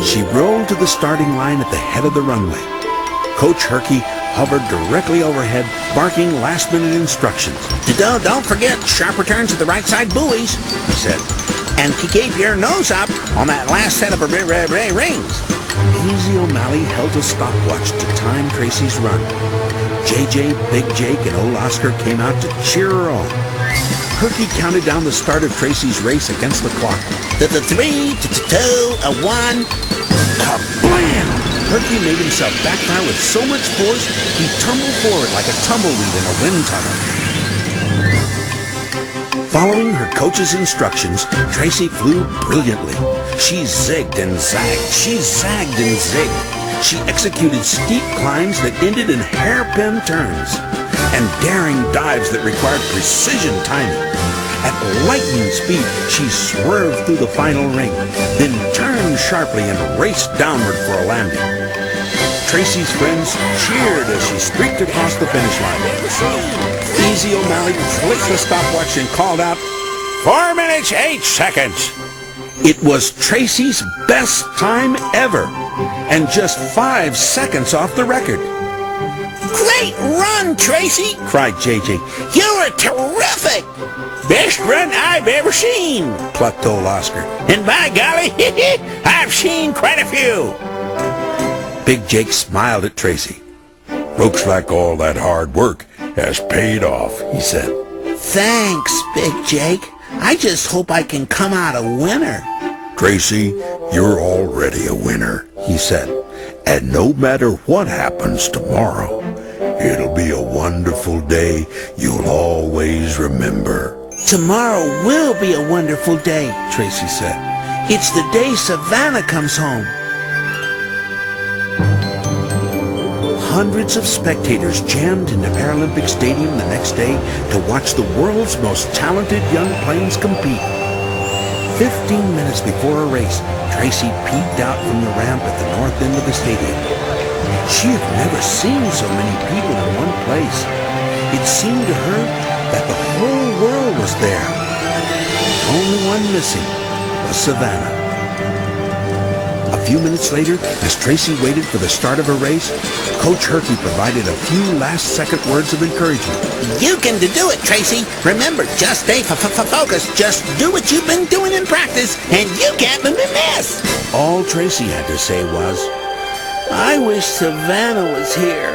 She rolled to the starting line at the head of the runway. Coach Herky hovered directly overhead, barking last-minute instructions. Don't forget sharper turns at the right side buoys, he said. And keep your nose up on that last set of rings. Easy O'Malley held a stopwatch to time Tracy's run. JJ, Big Jake, and old Oscar came out to cheer her on. Herky counted down the start of Tracy's race against the clock. The 3, 2, 1. Kablam! Herky made himself backfire with so much force, he tumbled forward like a tumbleweed in a wind tunnel. Following her coach's instructions, Tracy flew brilliantly. She zigged and zagged. She zagged and zigged. She executed steep climbs that ended in hairpin turns and daring dives that required precision timing. At lightning speed, she swerved through the final ring, then turned sharply and raced downward for a landing. Tracy's friends cheered as she streaked across the finish line. Easy O'Malley flicked the stopwatch and called out, 4 minutes, 8 seconds. It was Tracy's best time ever, and just 5 seconds off the record. Great run, Tracy, cried JJ. You were terrific. Best run I've ever seen, plucked old Oscar. And by golly, I've seen quite a few. Big Jake smiled at Tracy. Looks like all that hard work has paid off, he said. Thanks, Big Jake. I just hope I can come out a winner. Tracy, you're already a winner, he said. And no matter what happens tomorrow, it'll be a wonderful day you'll always remember. Tomorrow will be a wonderful day, Tracy said. It's the day Savannah comes home. Hundreds of spectators jammed into Paralympic Stadium the next day to watch the world's most talented young planes compete. 15 minutes before a race, Tracy peeked out from the ramp at the north end of the stadium. She had never seen so many people in one place. It seemed to her that the whole world was there. The only one missing was Savannah. A few minutes later, as Tracy waited for the start of her race, Coach Herky provided a few last-second words of encouragement. You can do it, Tracy. Remember, just stay focused. Just do what you've been doing in practice, and you can't miss. All Tracy had to say was, I wish Savannah was here.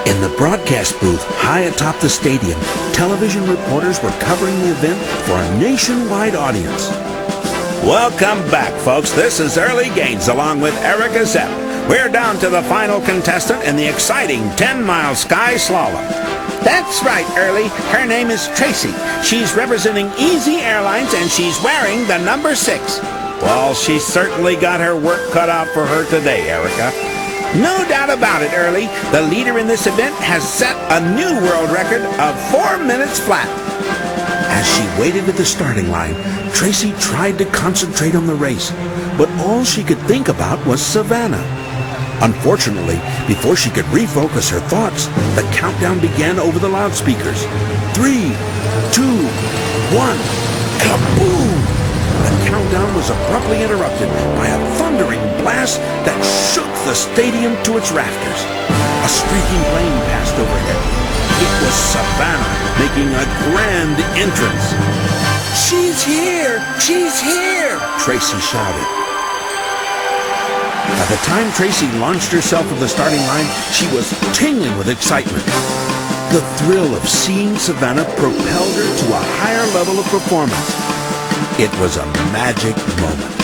In the broadcast booth high atop the stadium, television reporters were covering the event for a nationwide audience. Welcome back, folks. This is Early Gaines along with Erica Zepp. We're down to the final contestant in the exciting 10-mile sky slalom. That's right, Early. Her name is Tracy. She's representing Easy Airlines, and she's wearing the number 6. Well, she certainly got her work cut out for her today, Erica. No doubt about it, Early. The leader in this event has set a new world record of 4 minutes flat. As she waited at the starting line, Tracy tried to concentrate on the race, but all she could think about was Savannah. Unfortunately, before she could refocus her thoughts, the countdown began over the loudspeakers. 3, 2, 1, kaboom! The countdown was abruptly interrupted by a thundering blast that shook the stadium to its rafters. A streaking plane passed overhead. It was Savannah making a grand entrance. She's here! She's here! Tracy shouted. By the time Tracy launched herself at the starting line, she was tingling with excitement. The thrill of seeing Savannah propelled her to a higher level of performance. It was a magic moment.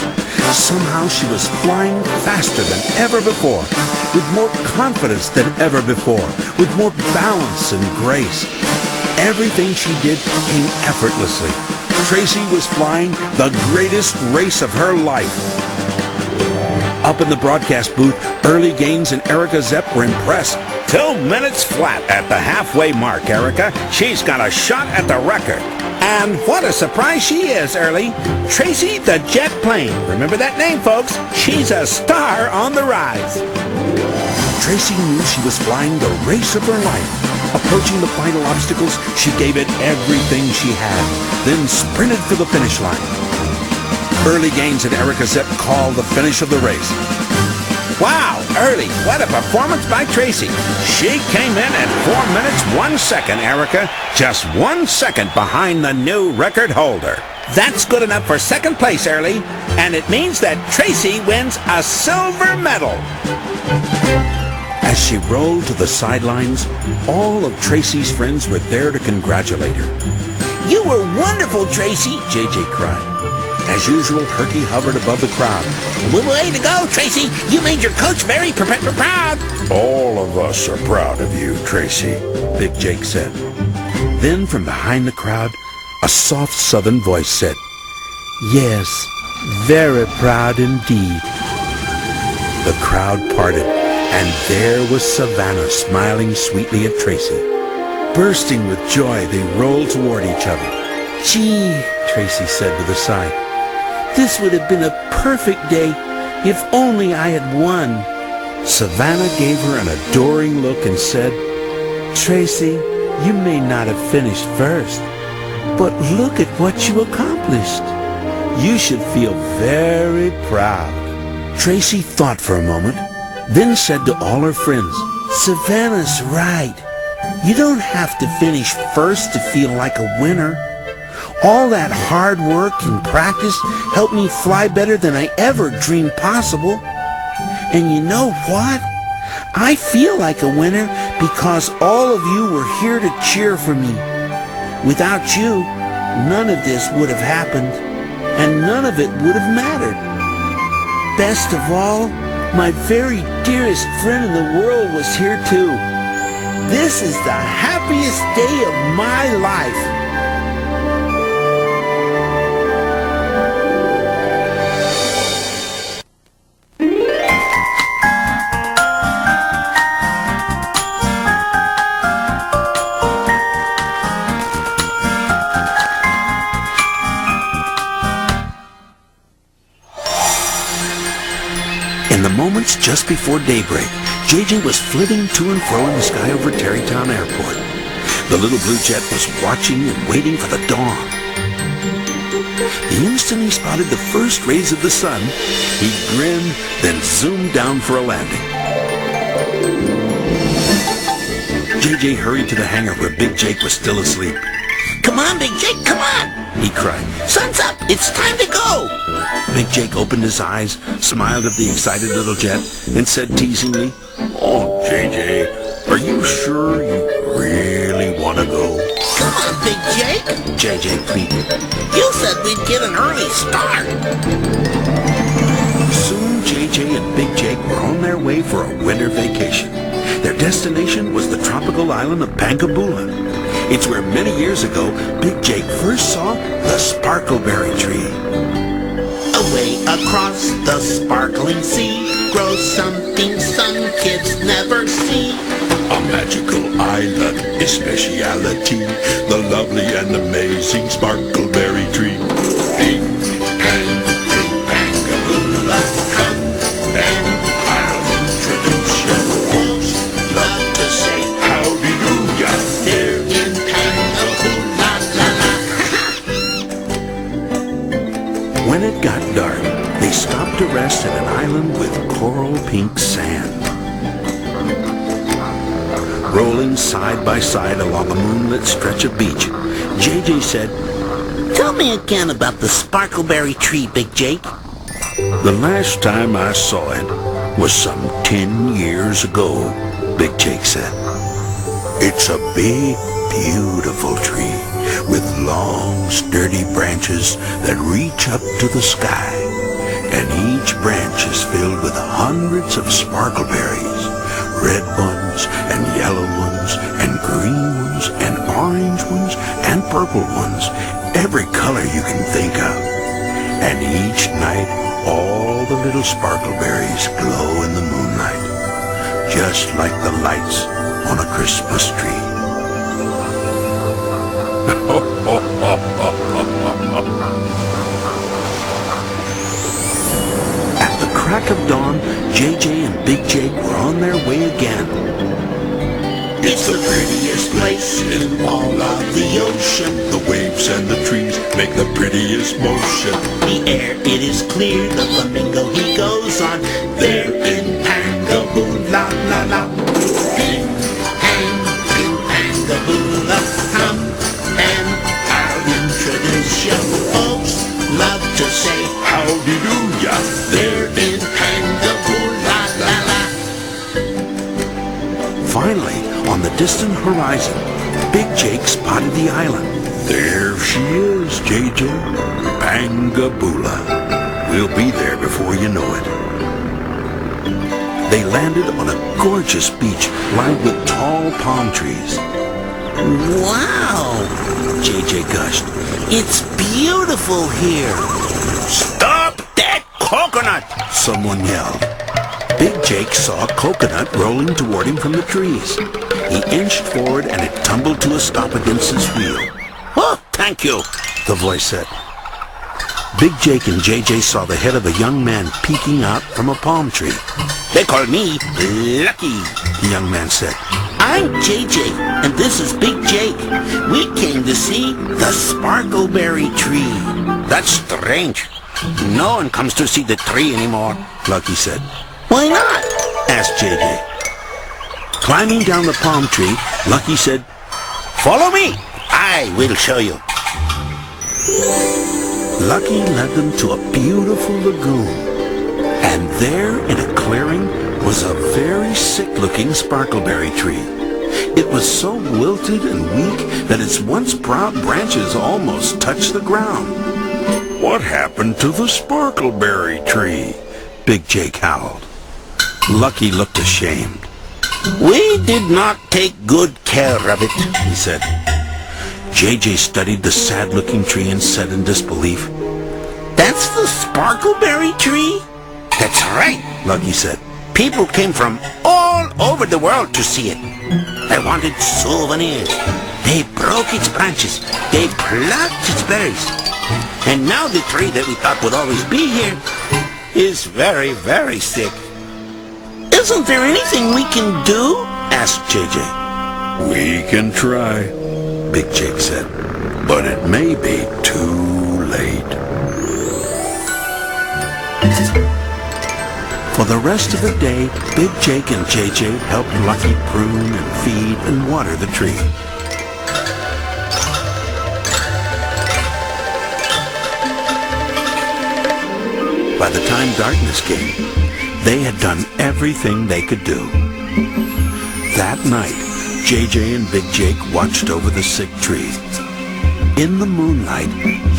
Somehow she was flying faster than ever before, with more confidence than ever before, with more balance and grace. Everything she did came effortlessly. Tracy was flying the greatest race of her life. Up in the broadcast booth, Early Gaines and Erica Zepp were impressed. 2 minutes flat at the halfway mark, Erica. She's got a shot at the record. And what a surprise she is, Early. Tracy the Jet Plane. Remember that name, folks? She's a star on the rise. Tracy knew she was flying the race of her life. Approaching the final obstacles, she gave it everything she had, then sprinted for the finish line. Early Gaines and Erica Zepp called the finish of the race. Wow, Early, what a performance by Tracy. She came in at 4 minutes 1 second, Erica. Just 1 second behind the new record holder. That's good enough for second place, Early, and it means that Tracy wins a silver medal. As she rolled to the sidelines, all of Tracy's friends were there to congratulate her. You were wonderful, Tracy, JJ cried. As usual, Herky hovered above the crowd. Way to go, Tracy. You made your coach very proud. All of us are proud of you, Tracy. Big Jake said. Then from behind the crowd, a soft southern voice said, Yes, very proud indeed. The crowd parted, and there was Savannah smiling sweetly at Tracy. Bursting with joy, they rolled toward each other. Gee, Tracy said with a sigh, this would have been a perfect day if only I had won. Savannah gave her an adoring look and said, Tracy, you may not have finished first, but look at what you accomplished. You should feel very proud. Tracy thought for a moment, then said to all her friends, Savannah's right. You don't have to finish first to feel like a winner. All that hard work and practice helped me fly better than I ever dreamed possible. And you know what? I feel like a winner because all of you were here to cheer for me. Without you, none of this would have happened, and none of it would have mattered. Best of all, my very dearest friend in the world was here too. This is the happiest day of my life. In the moments just before daybreak, JJ was flitting to and fro in the sky over Tarrytown Airport. The little blue jet was watching and waiting for the dawn. The instant he spotted the first rays of the sun, he grinned, then zoomed down for a landing. JJ hurried to the hangar where Big Jake was still asleep. Come on, Big Jake, come on! He cried. Sun's up! It's time to go! Big Jake opened his eyes, smiled at the excited little jet, and said teasingly, Oh, JJ, are you sure you really want to go? Come on, Big Jake! JJ pleaded. You said we'd get an early start! Soon JJ and Big Jake were on their way for a winter vacation. Their destination was the tropical island of Pancabula. It's where many years ago, Big Jake first saw the Sparkleberry tree. Away across the sparkling sea grows something some kids never see. A magical island is speciality, the lovely and amazing Sparkleberry tree. Ping, pang, ping, Pancabula, come and I'll introduce you. Folks love to say howdy do ya here in Pancabula, la la. When it got dark, they stopped to rest at an island with coral pink sand. Rolling side by side along a moonlit stretch of beach, JJ said, Tell me again about the Sparkleberry tree, Big Jake. The last time I saw it, was some 10 years ago, Big Jake said. It's a big, beautiful tree with long, sturdy branches that reach up to the sky. And each branch is filled with hundreds of sparkleberries, red ones and yellow ones and green ones and orange ones and purple ones, every color you can think of. And each night, all the little sparkleberries glow in the moonlight, just like the lights on a Christmas tree. At the crack of dawn, JJ and Big Jake were on their way again. It's the prettiest place in all of the ocean. The waves and the trees make the prettiest motion. The air, it is clear. The flamingo, he goes on. There in Pangaboo, la la la. Hang, hang, in Pangaboo, la, come. And I'll introduce you folks. Love to say Howdy-do-ya. there in Pangaboo, la la la. Finally, on the distant horizon, Big Jake spotted the island. There she is, JJ. Pangaboola. We'll be there before you know it. They landed on a gorgeous beach lined with tall palm trees. Wow! JJ gushed. It's beautiful here. Stop that coconut! Someone yelled. Big Jake saw a coconut rolling toward him from the trees. He inched forward and it tumbled to a stop against his wheel. Oh, thank you. The voice said. Big Jake and JJ saw the head of a young man peeking out from a palm tree. They call me Lucky. The young man said. I'm JJ, and this is Big Jake. We came to see the Sparkleberry tree. That's strange. No one comes to see the tree anymore, Lucky said. Why not? Asked JJ. Climbing down the palm tree, Lucky said, Follow me! I will show you. Lucky led them to a beautiful lagoon. And there in a clearing was a very sick-looking sparkleberry tree. It was so wilted and weak that its once proud branches almost touched the ground. What happened to the sparkleberry tree? Big Jake howled. Lucky looked ashamed. We did not take good care of it, he said. JJ studied the sad-looking tree and said in disbelief, That's the Sparkleberry tree? That's right, Lucky said. People came from all over the world to see it. They wanted souvenirs. They broke its branches. They plucked its berries. And now the tree that we thought would always be here is very, very sick. Isn't there anything we can do? Asked JJ. We can try, Big Jake said. but it may be too late. For the rest of the day, Big Jake and JJ helped Lucky prune and feed and water the tree. By the time darkness came, they had done everything they could do. That night, JJ and Big Jake watched over the sick tree. In the moonlight,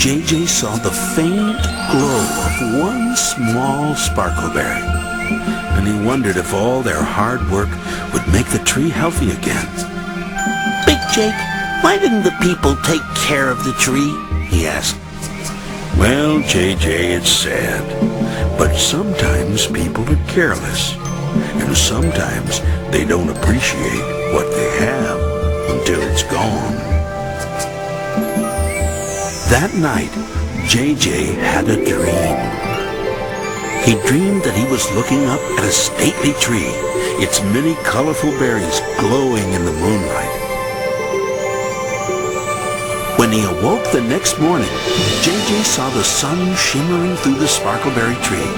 JJ saw the faint glow of one small sparkleberry, and he wondered if all their hard work would make the tree healthy again. Big Jake, why didn't the people take care of the tree? He asked. Well, JJ, it's sad, but sometimes people are careless, and sometimes they don't appreciate what they have until it's gone. That night, JJ had a dream. He dreamed that he was looking up at a stately tree, its many colorful berries glowing in the moonlight. When he awoke the next morning, JJ saw the sun shimmering through the sparkleberry tree.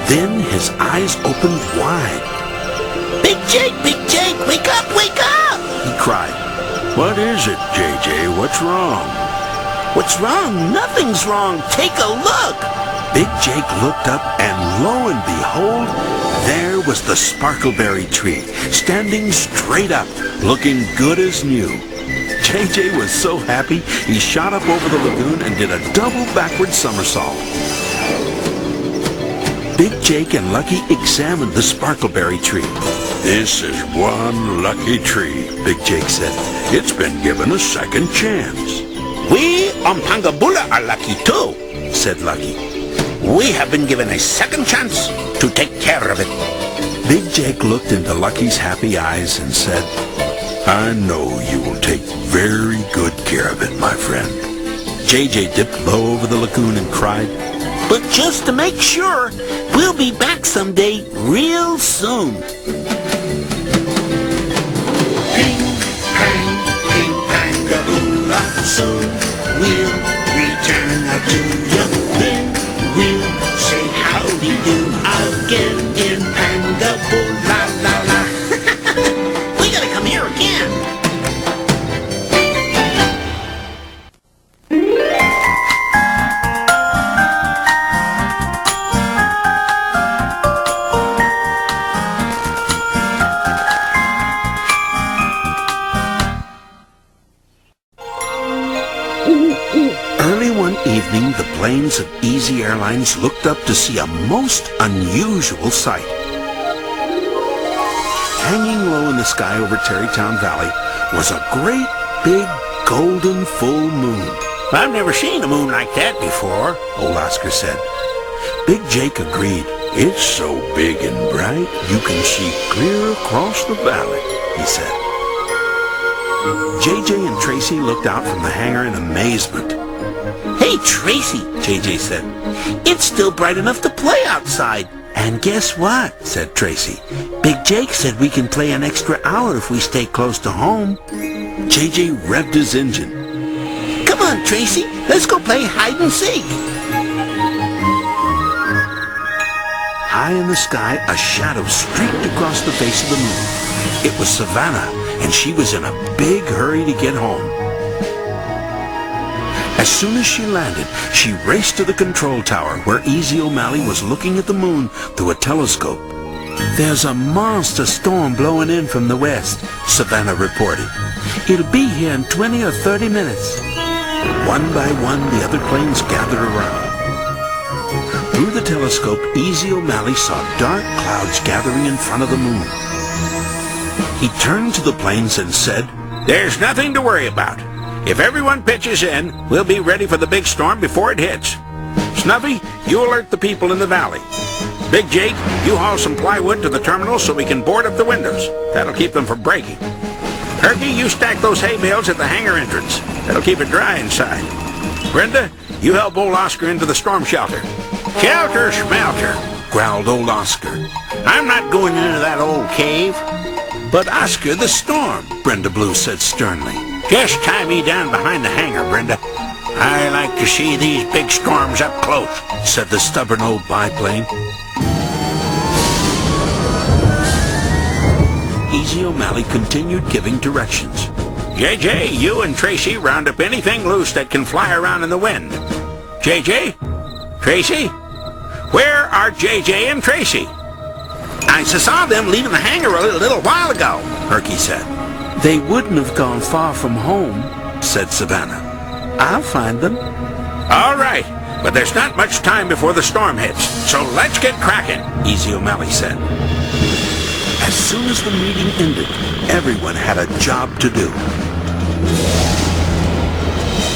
Then his eyes opened wide. Big Jake, wake up, wake up! He cried. What is it, JJ? What's wrong? What's wrong? Nothing's wrong. Take a look. Big Jake looked up, and lo and behold, there was the Sparkleberry tree, standing straight up, looking good as new. JJ was so happy, he shot up over the lagoon and did a double backward somersault. Big Jake and Lucky examined the Sparkleberry tree. This is one lucky tree, Big Jake said. it's been given a second chance. We on Pangabula are lucky too, said Lucky. We have been given a second chance to take care of it. Big Jake looked into Lucky's happy eyes and said, I know you will take very good care of it, my friend. JJ dipped low over the lagoon and cried, But just to make sure, we'll be back someday real soon. Soon we'll return out to you. Then we'll say howdy do again in Pangabula la la. We gotta come here again. Early one evening, the planes of Easy Airlines looked up to see a most unusual sight. Hanging low in the sky over Tarrytown Valley was a great big golden full moon. I've never seen a moon like that before, Old Oscar said. Big Jake agreed. It's so big and bright, you can see clear across the valley, he said. JJ and Tracy looked out from the hangar in amazement. Hey, Tracy, JJ said. It's still bright enough to play outside. And guess what? Said Tracy. Big Jake said we can play an extra hour if we stay close to home. JJ revved his engine. Come on, Tracy, let's go play hide and seek. High in the sky, a shadow streaked across the face of the moon. It was Savannah, and she was in a big hurry to get home. As soon as she landed, she raced to the control tower where Easy O'Malley was looking at the moon through a telescope. There's a monster storm blowing in from the west, Savannah reported. It'll be here in 20 or 30 minutes. One by one, the other planes gathered around. Through the telescope, Easy O'Malley saw dark clouds gathering in front of the moon. He turned to the planes and said, There's nothing to worry about. If everyone pitches in, we'll be ready for the big storm before it hits. Snuffy, you alert the people in the valley. Big Jake, you haul some plywood to the terminal so we can board up the windows. That'll keep them from breaking. Herky, you stack those hay bales at the hangar entrance. That'll keep it dry inside. Brenda, you help old Oscar into the storm shelter. Shelter schmelter, growled old Oscar. I'm not going into that old cave. But Oscar, the storm, Brenda Blue said sternly. Just tie me down behind the hangar, Brenda. I like to see these big storms up close, said the stubborn old biplane. Easy O'Malley continued giving directions. JJ, you and Tracy round up anything loose that can fly around in the wind. JJ? Tracy? Where are JJ and Tracy? I saw them leaving the hangar a little while ago, Herky said. They wouldn't have gone far from home, said Savannah. I'll find them. All right, but there's not much time before the storm hits, so let's get cracking, Easy O'Malley said. As soon as the meeting ended, everyone had a job to do.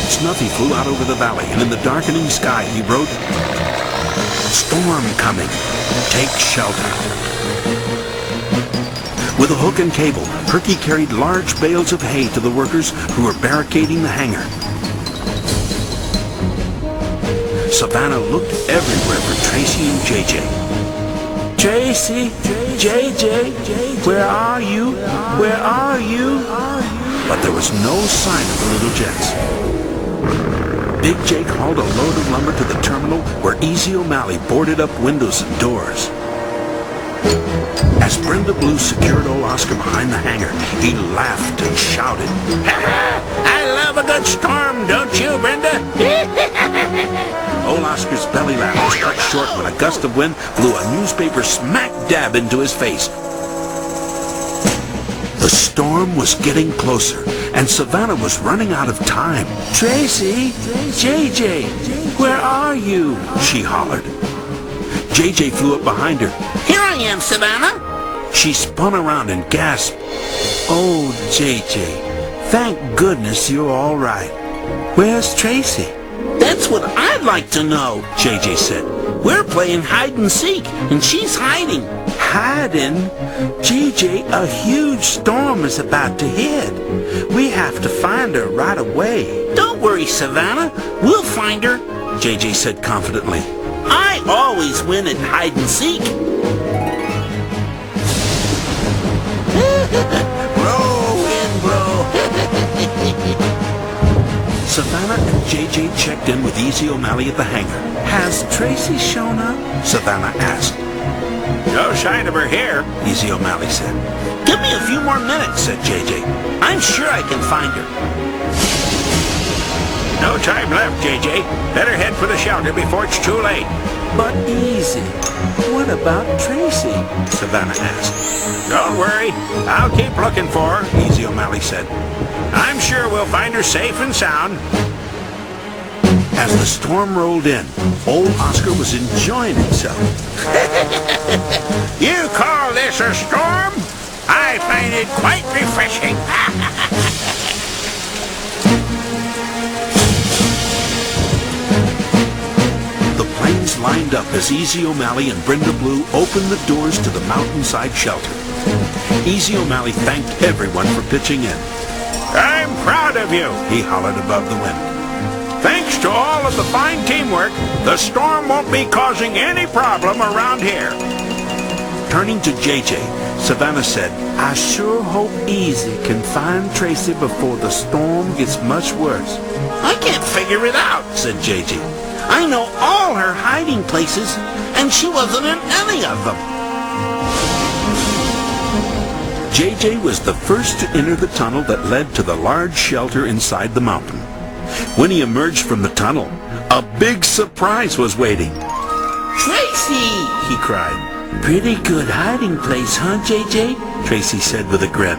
Snuffy flew out over the valley, and in the darkening sky he wrote, Storm coming. Take shelter. With a hook and cable, Herky carried large bales of hay to the workers who were barricading the hangar. Savannah looked everywhere for Tracy and JJ. Tracy, JJ, where are you? Where are you? But there was no sign of the little jets. Big Jake hauled a load of lumber to the terminal where Easy O'Malley boarded up windows and doors. As Brenda Blue secured old Oscar behind the hangar, he laughed and shouted, I love a good storm, don't you, Brenda? Old Oscar's belly laugh was cut short when a gust of wind blew a newspaper smack dab into his face. The storm was getting closer, and Savannah was running out of time. Tracy, JJ, where are you? She hollered. JJ flew up behind her. Here I am, Savannah. She spun around and gasped. Oh, JJ, thank goodness you're all right. Where's Tracy? That's what I'd like to know. JJ said. We're playing hide and seek, and she's hiding. Hiding? JJ, a huge storm is about to hit. We have to find her right away. Don't worry, Savannah. We'll find her, JJ said confidently. I always win at hide and seek. Row in, bro. Savannah and JJ checked in with Easy O'Malley at the hangar. Has Tracy shown up? Savannah asked. No sign of her here. Easy O'Malley said. Give me a few more minutes, Said JJ. I'm sure I can find her. No time left, JJ. Better head for the shelter before it's too late. But Easy, what about Tracy? Savannah asked. Don't worry. I'll keep looking for her. Easy O'Malley said. I'm sure we'll find her safe and sound. As the storm rolled in, old Oscar was enjoying himself. You call this a storm? I find it quite refreshing. The planes lined up as Easy O'Malley and Brenda Blue opened the doors to the mountainside shelter. Easy O'Malley thanked everyone for pitching in. I'm proud of you. He hollered above the wind. Thanks to all of the fine teamwork, the storm won't be causing any problem around here. Turning to JJ, Savannah said, I sure hope Easy can find Tracy before the storm gets much worse. I can't figure it out, said JJ. I know all her hiding places, and she wasn't in any of them. JJ was the first to enter the tunnel that led to the large shelter inside the mountain. When he emerged from the tunnel, a big surprise was waiting. Tracy! He cried. Pretty good hiding place, huh, JJ? Tracy said with a grin.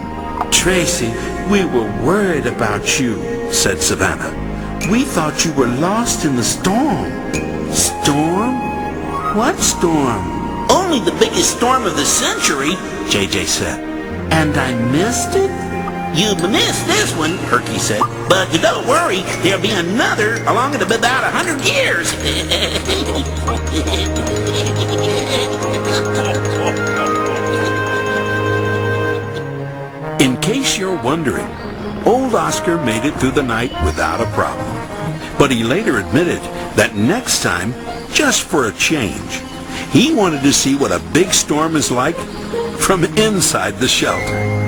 Tracy, we were worried about you, said Savannah. We thought you were lost in the storm. Storm? What storm? Only the biggest storm of the century, JJ said. And I missed it? You missed this one, Herky said. But don't worry, there'll be another along in about 100 years. In case you're wondering, old Oscar made it through the night without a problem. But he later admitted that next time, just for a change, he wanted to see what a big storm is like from inside the shelter.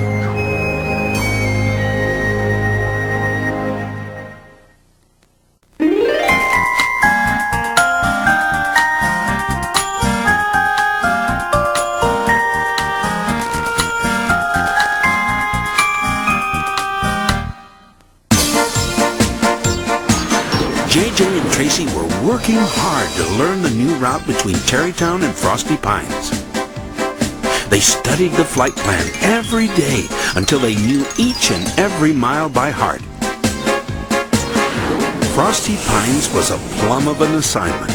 JJ and Tracy were working hard to learn the new route between Tarrytown and Frosty Pines. They studied the flight plan every day until they knew each and every mile by heart. Frosty Pines was a plum of an assignment.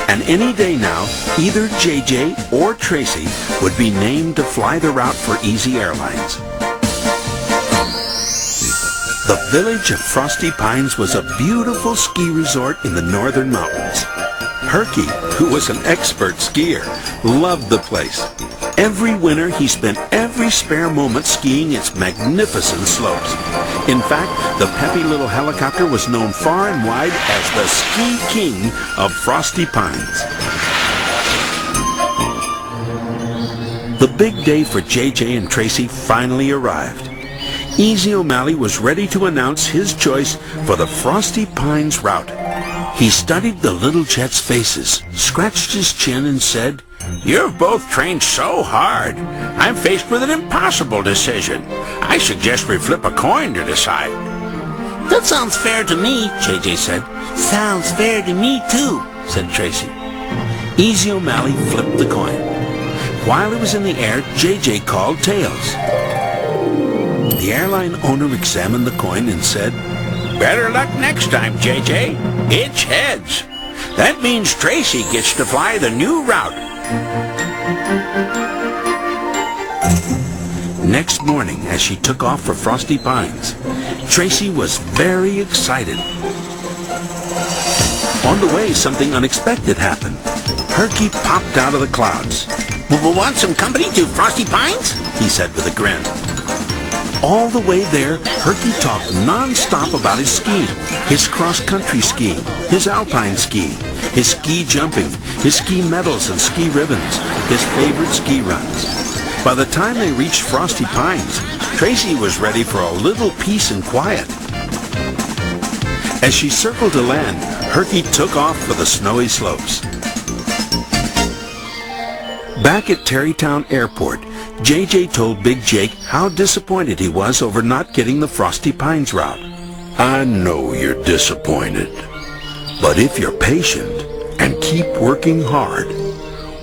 And any day now, either JJ or Tracy would be named to fly the route for Easy Airlines. The village of Frosty Pines was a beautiful ski resort in the northern mountains. Herky, who was an expert skier, loved the place. Every winter, he spent every spare moment skiing its magnificent slopes. In fact, the peppy little helicopter was known far and wide as the Ski King of Frosty Pines. The big day for JJ and Tracy finally arrived. Easy O'Malley was ready to announce his choice for the Frosty Pines route. He studied the little jets' faces, scratched his chin, and said, You've both trained so hard. I'm faced with an impossible decision. I suggest we flip a coin to decide. That sounds fair to me, JJ said. Sounds fair to me too, said Tracy. Easy O'Malley flipped the coin. While it was in the air, JJ called tails. The airline owner examined the coin and said, Better luck next time, JJ. It's heads. That means Tracy gets to fly the new route. Next morning, as she took off for Frosty Pines, Tracy was very excited. On the way, something unexpected happened. Herky popped out of the clouds. Want some company to Frosty Pines? He said with a grin. All the way there, Herky talked non-stop about his skiing, his cross-country skiing, his alpine skiing, his ski jumping, his ski medals and ski ribbons, his favorite ski runs. By the time they reached Frosty Pines, Tracy was ready for a little peace and quiet. As she circled to land, Herky took off for the snowy slopes. Back at Tarrytown Airport, JJ told Big Jake how disappointed he was over not getting the Frosty Pines route. I know you're disappointed, but if you're patient and keep working hard,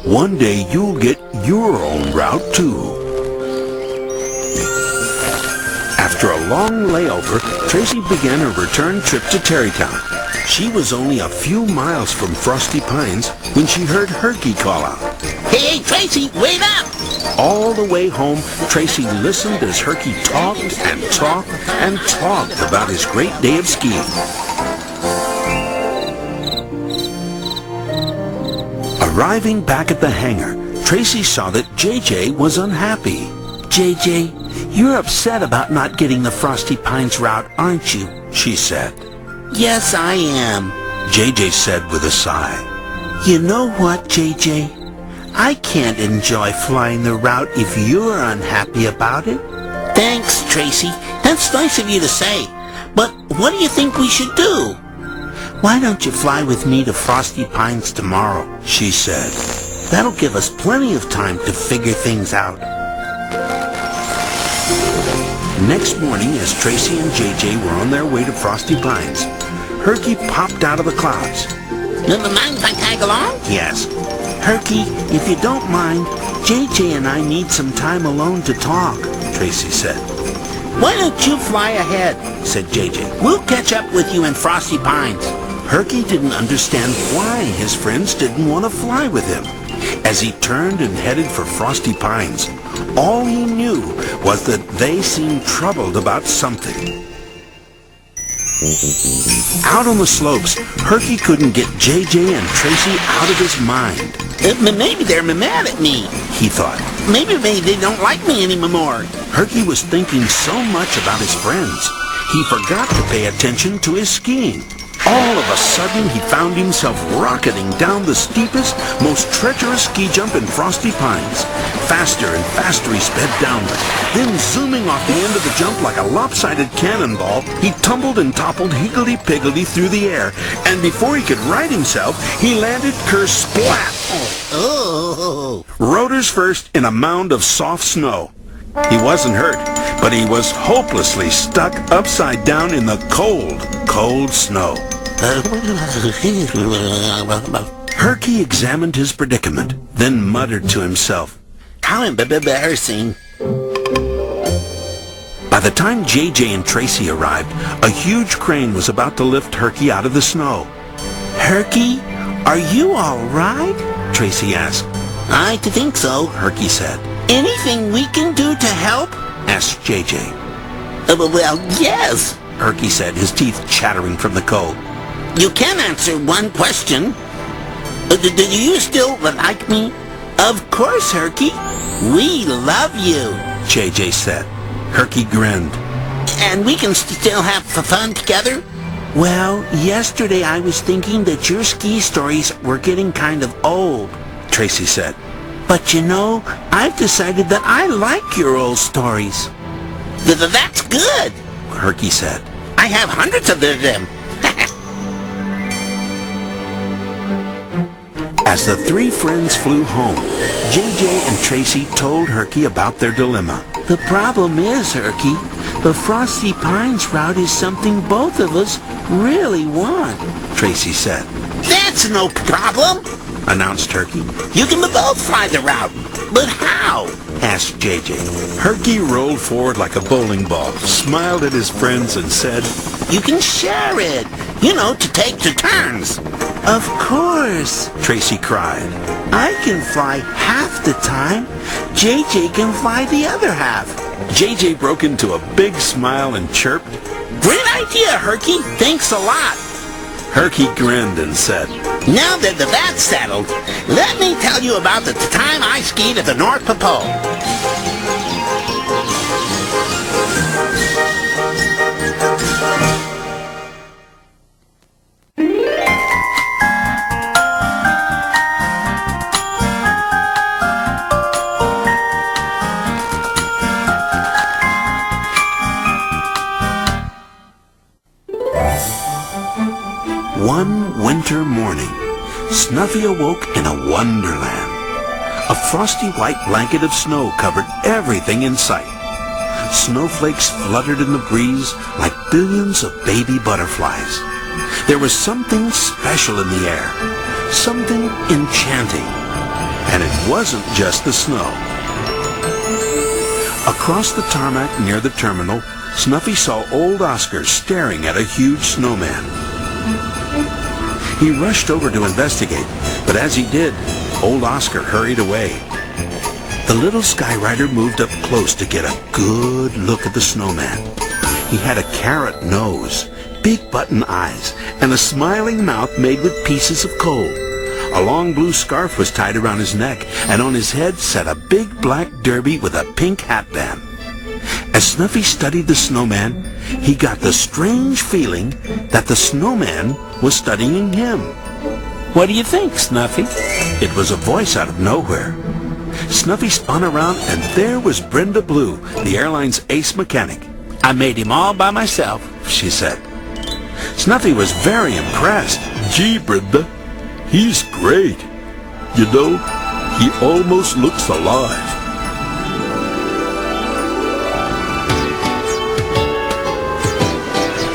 one day you'll get your own route too. After a long layover, Tracy began her return trip to Tarrytown. She was only a few miles from Frosty Pines when she heard Herky call out. Hey, Tracy, wait up! All the way home, Tracy listened as Herky talked and talked and talked about his great day of skiing. Arriving back at the hangar, Tracy saw that JJ was unhappy. JJ, you're upset about not getting the Frosty Pines route, aren't you? She said. Yes, I am, JJ said with a sigh. You know what, JJ? I can't enjoy flying the route if you're unhappy about it. Thanks, Tracy. That's nice of you to say. But what do you think we should do? Why don't you fly with me to Frosty Pines tomorrow? She said. That'll give us plenty of time to figure things out. Next morning, as Tracy and JJ were on their way to Frosty Pines, Herky popped out of the clouds. Mind if I tag along? He asked. Herky, if you don't mind, JJ and I need some time alone to talk, Tracy said. Why don't you fly ahead, said JJ. We'll catch up with you in Frosty Pines. Herky didn't understand why his friends didn't want to fly with him. As he turned and headed for Frosty Pines, all he knew was that they seemed troubled about something. Out on the slopes, Herky couldn't get JJ and Tracy out of his mind. Maybe they're mad at me, he thought. Maybe they don't like me anymore. Herky was thinking so much about his friends, he forgot to pay attention to his skiing. All of a sudden, he found himself rocketing down the steepest, most treacherous ski jump in Frosty Pines. Faster and faster he sped downward. Then, zooming off the end of the jump like a lopsided cannonball, he tumbled and toppled higgledy-piggledy through the air. And before he could right himself, he landed kersplat! Oh. Rotors first in a mound of soft snow. He wasn't hurt, but he was hopelessly stuck upside down in the cold, cold snow. Herky examined his predicament, then muttered to himself, How embarrassing. By the time JJ and Tracy arrived, a huge crane was about to lift Herky out of the snow. Herky, are you all right? Tracy asked. I think so, Herky said. Anything we can do to help? Asked JJ. Well, yes, Herky said, his teeth chattering from the cold. You can answer one question. Do you still like me? Of course, Herky. We love you, JJ said. Herky grinned. And we can still have fun together? Well, yesterday I was thinking that your ski stories were getting kind of old, Tracy said. But you know, I've decided that I like your old stories. That's good, Herky said. I have hundreds of them. As the three friends flew home, JJ and Tracy told Herky about their dilemma. The problem is, Herky, the Frosty Pines route is something both of us really want, Tracy said. That's no problem, Announced Herky. you can both fly the route. But how? Asked JJ. Herky rolled forward like a bowling ball, smiled at his friends, and said, You can share it, to take the turns. Of course, Tracy cried. I can fly half the time. JJ can fly the other half. JJ broke into a big smile and chirped. Great idea, Herky. Thanks a lot. Herky grinned and said, Now that that's settled, let me tell you about the time I skied at the North Pole. One winter morning, Snuffy awoke in a wonderland. A frosty white blanket of snow covered everything in sight. Snowflakes fluttered in the breeze like billions of baby butterflies. There was something special in the air, something enchanting. And it wasn't just the snow. Across the tarmac near the terminal, Snuffy saw old Oscar staring at a huge snowman. He rushed over to investigate, but as he did, old Oscar hurried away. The little Skyrider moved up close to get a good look at the snowman. He had a carrot nose, big button eyes, and a smiling mouth made with pieces of coal. A long blue scarf was tied around his neck, and on his head sat a big black derby with a pink hatband. As Snuffy studied the snowman, he got the strange feeling that the snowman was studying him. What do you think, Snuffy? It was a voice out of nowhere. Snuffy spun around, and there was Brenda Blue, the airline's ace mechanic. I made him all by myself, She said. Snuffy was very impressed. Gee, Brenda, he's great. You know, he almost looks alive.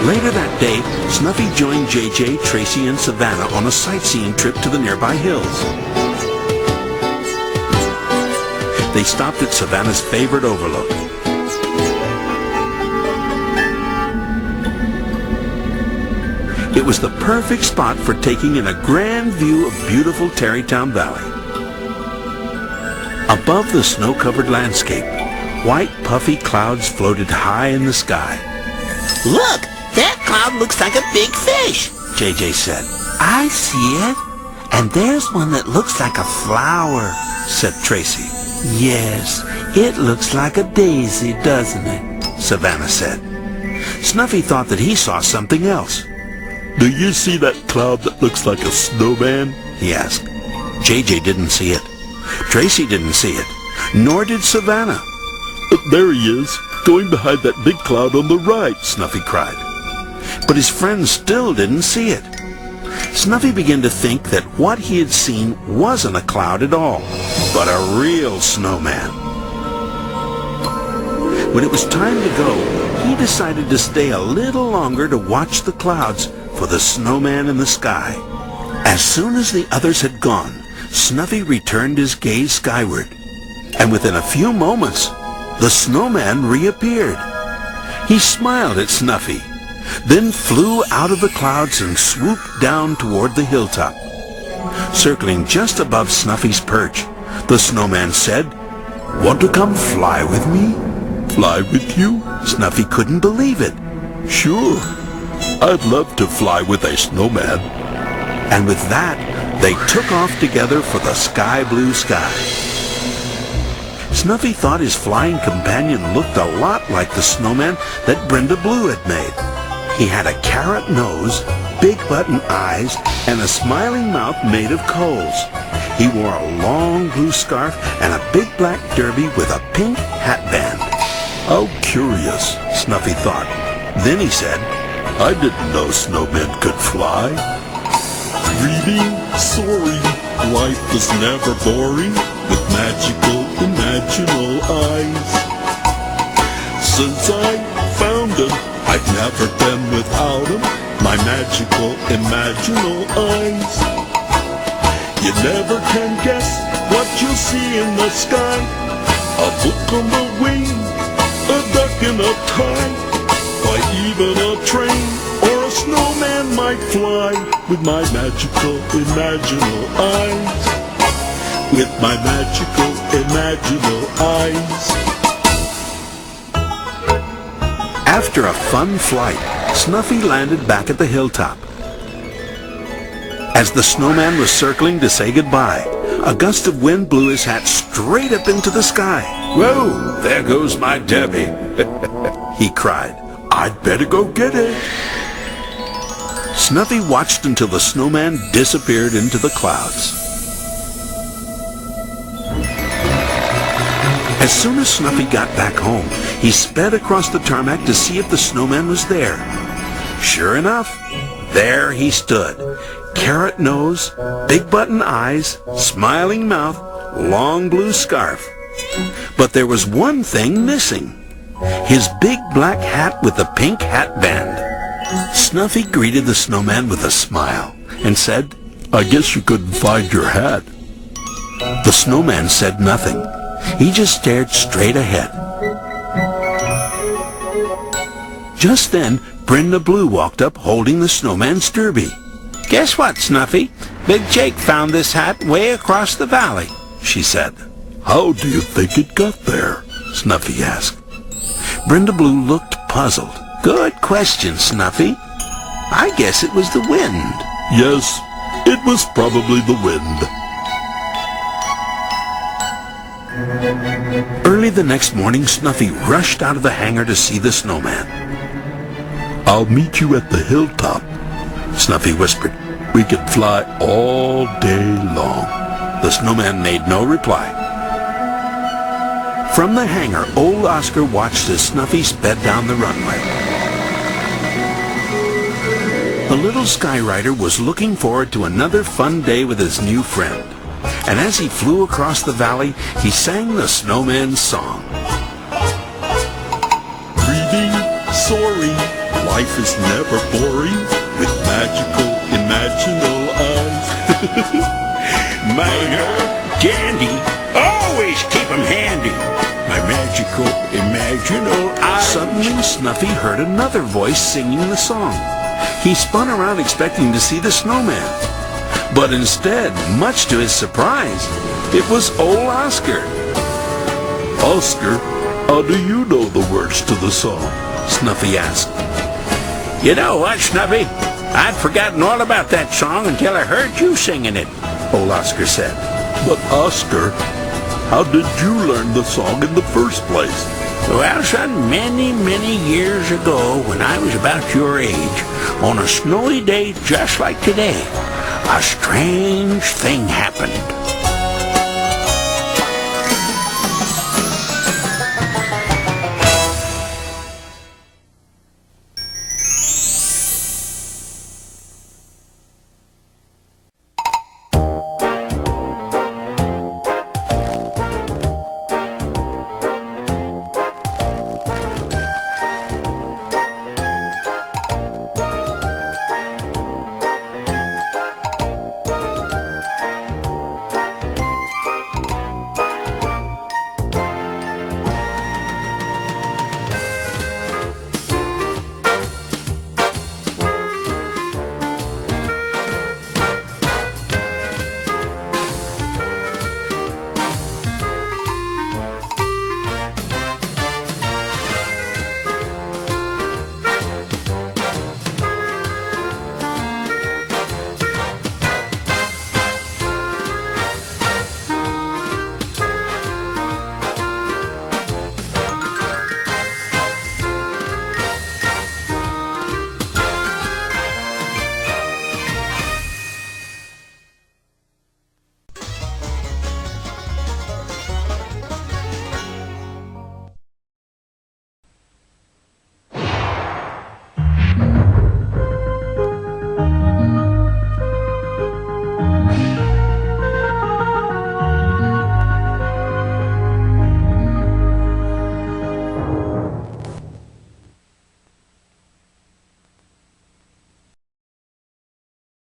Later that day, Snuffy joined JJ, Tracy, and Savannah on a sightseeing trip to the nearby hills. They stopped at Savannah's favorite overlook. It was the perfect spot for taking in a grand view of beautiful Tarrytown Valley. Above the snow-covered landscape, white puffy clouds floated high in the sky. Look, that cloud looks like a big fish. JJ said. I see it. And there's one that looks like a flower, Said Tracy. Yes, it looks like a daisy, doesn't it? Savannah said. Snuffy thought that he saw something else. Do you see that cloud that looks like a snowman? He asked. JJ didn't see it. Tracy didn't see it. Nor did Savannah. There he is, going behind that big cloud on the right. Snuffy cried. But his friends still didn't see it. Snuffy began to think that what he had seen wasn't a cloud at all, but a real snowman. When it was time to go, he decided to stay a little longer to watch the clouds for the snowman in the sky. As soon as the others had gone, Snuffy returned his gaze skyward, and within a few moments, the snowman reappeared. He smiled at Snuffy, then flew out of the clouds and swooped down toward the hilltop. Circling just above Snuffy's perch, the snowman said, Want to come fly with me? Fly with you? Snuffy couldn't believe it. Sure. I'd love to fly with a snowman. And with that, they took off together for the sky blue sky. Snuffy thought his flying companion looked a lot like the snowman that Brenda Blue had made. He had a carrot nose, big button eyes, and a smiling mouth made of coals. He wore a long blue scarf and a big black derby with a pink hatband. How curious, Snuffy thought. Then he said, I didn't know snowmen could fly. Reading, soaring, life is never boring with magical, imaginal eyes. since I found him. I've never been without him, my magical, imaginal eyes. You never can guess what you'll see in the sky. A book on the wing, a duck in a tie, or even a train or a snowman might fly with my magical, imaginal eyes. With my magical, imaginal eyes. After a fun flight, Snuffy landed back at the hilltop. As the snowman was circling to say goodbye, a gust of wind blew his hat straight up into the sky. Whoa, there goes my Debbie, he cried. I'd better go get it. Snuffy watched until the snowman disappeared into the clouds. As soon as Snuffy got back home, he sped across the tarmac to see if the snowman was there. Sure enough, there he stood. Carrot nose, big button eyes, smiling mouth, long blue scarf. But there was one thing missing. His big black hat with the pink hat band. Snuffy greeted the snowman with a smile and said, I guess you couldn't find your hat. The snowman said nothing. He just stared straight ahead. Just then, Brenda Blue walked up holding the snowman's derby. Guess what, Snuffy? Big Jake found this hat way across the valley, she said. How do you think it got there? Snuffy asked. Brenda Blue looked puzzled. Good question, Snuffy. I guess it was the wind. Yes, it was probably the wind. Early the next morning, Snuffy rushed out of the hangar to see the snowman. I'll meet you at the hilltop, Snuffy whispered. We can fly all day long. The snowman made no reply. From the hangar, old Oscar watched as Snuffy sped down the runway. The little Skyrider was looking forward to another fun day with his new friend. And as he flew across the valley, he sang the snowman's song. Breathing, soaring, life is never boring with magical, imaginal eyes. My dandy, always keep 'em handy. My magical, imaginal eyes. Suddenly, Snuffy heard another voice singing the song. He spun around expecting to see the snowman. But instead, much to his surprise, it was old Oscar. Oscar, how do you know the words to the song? Snuffy asked. You know what, Snuffy? I'd forgotten all about that song until I heard you singing it, old Oscar said. But Oscar, how did you learn the song in the first place? Well, son, many, many years ago, when I was about your age, on a snowy day just like today, a strange thing happened.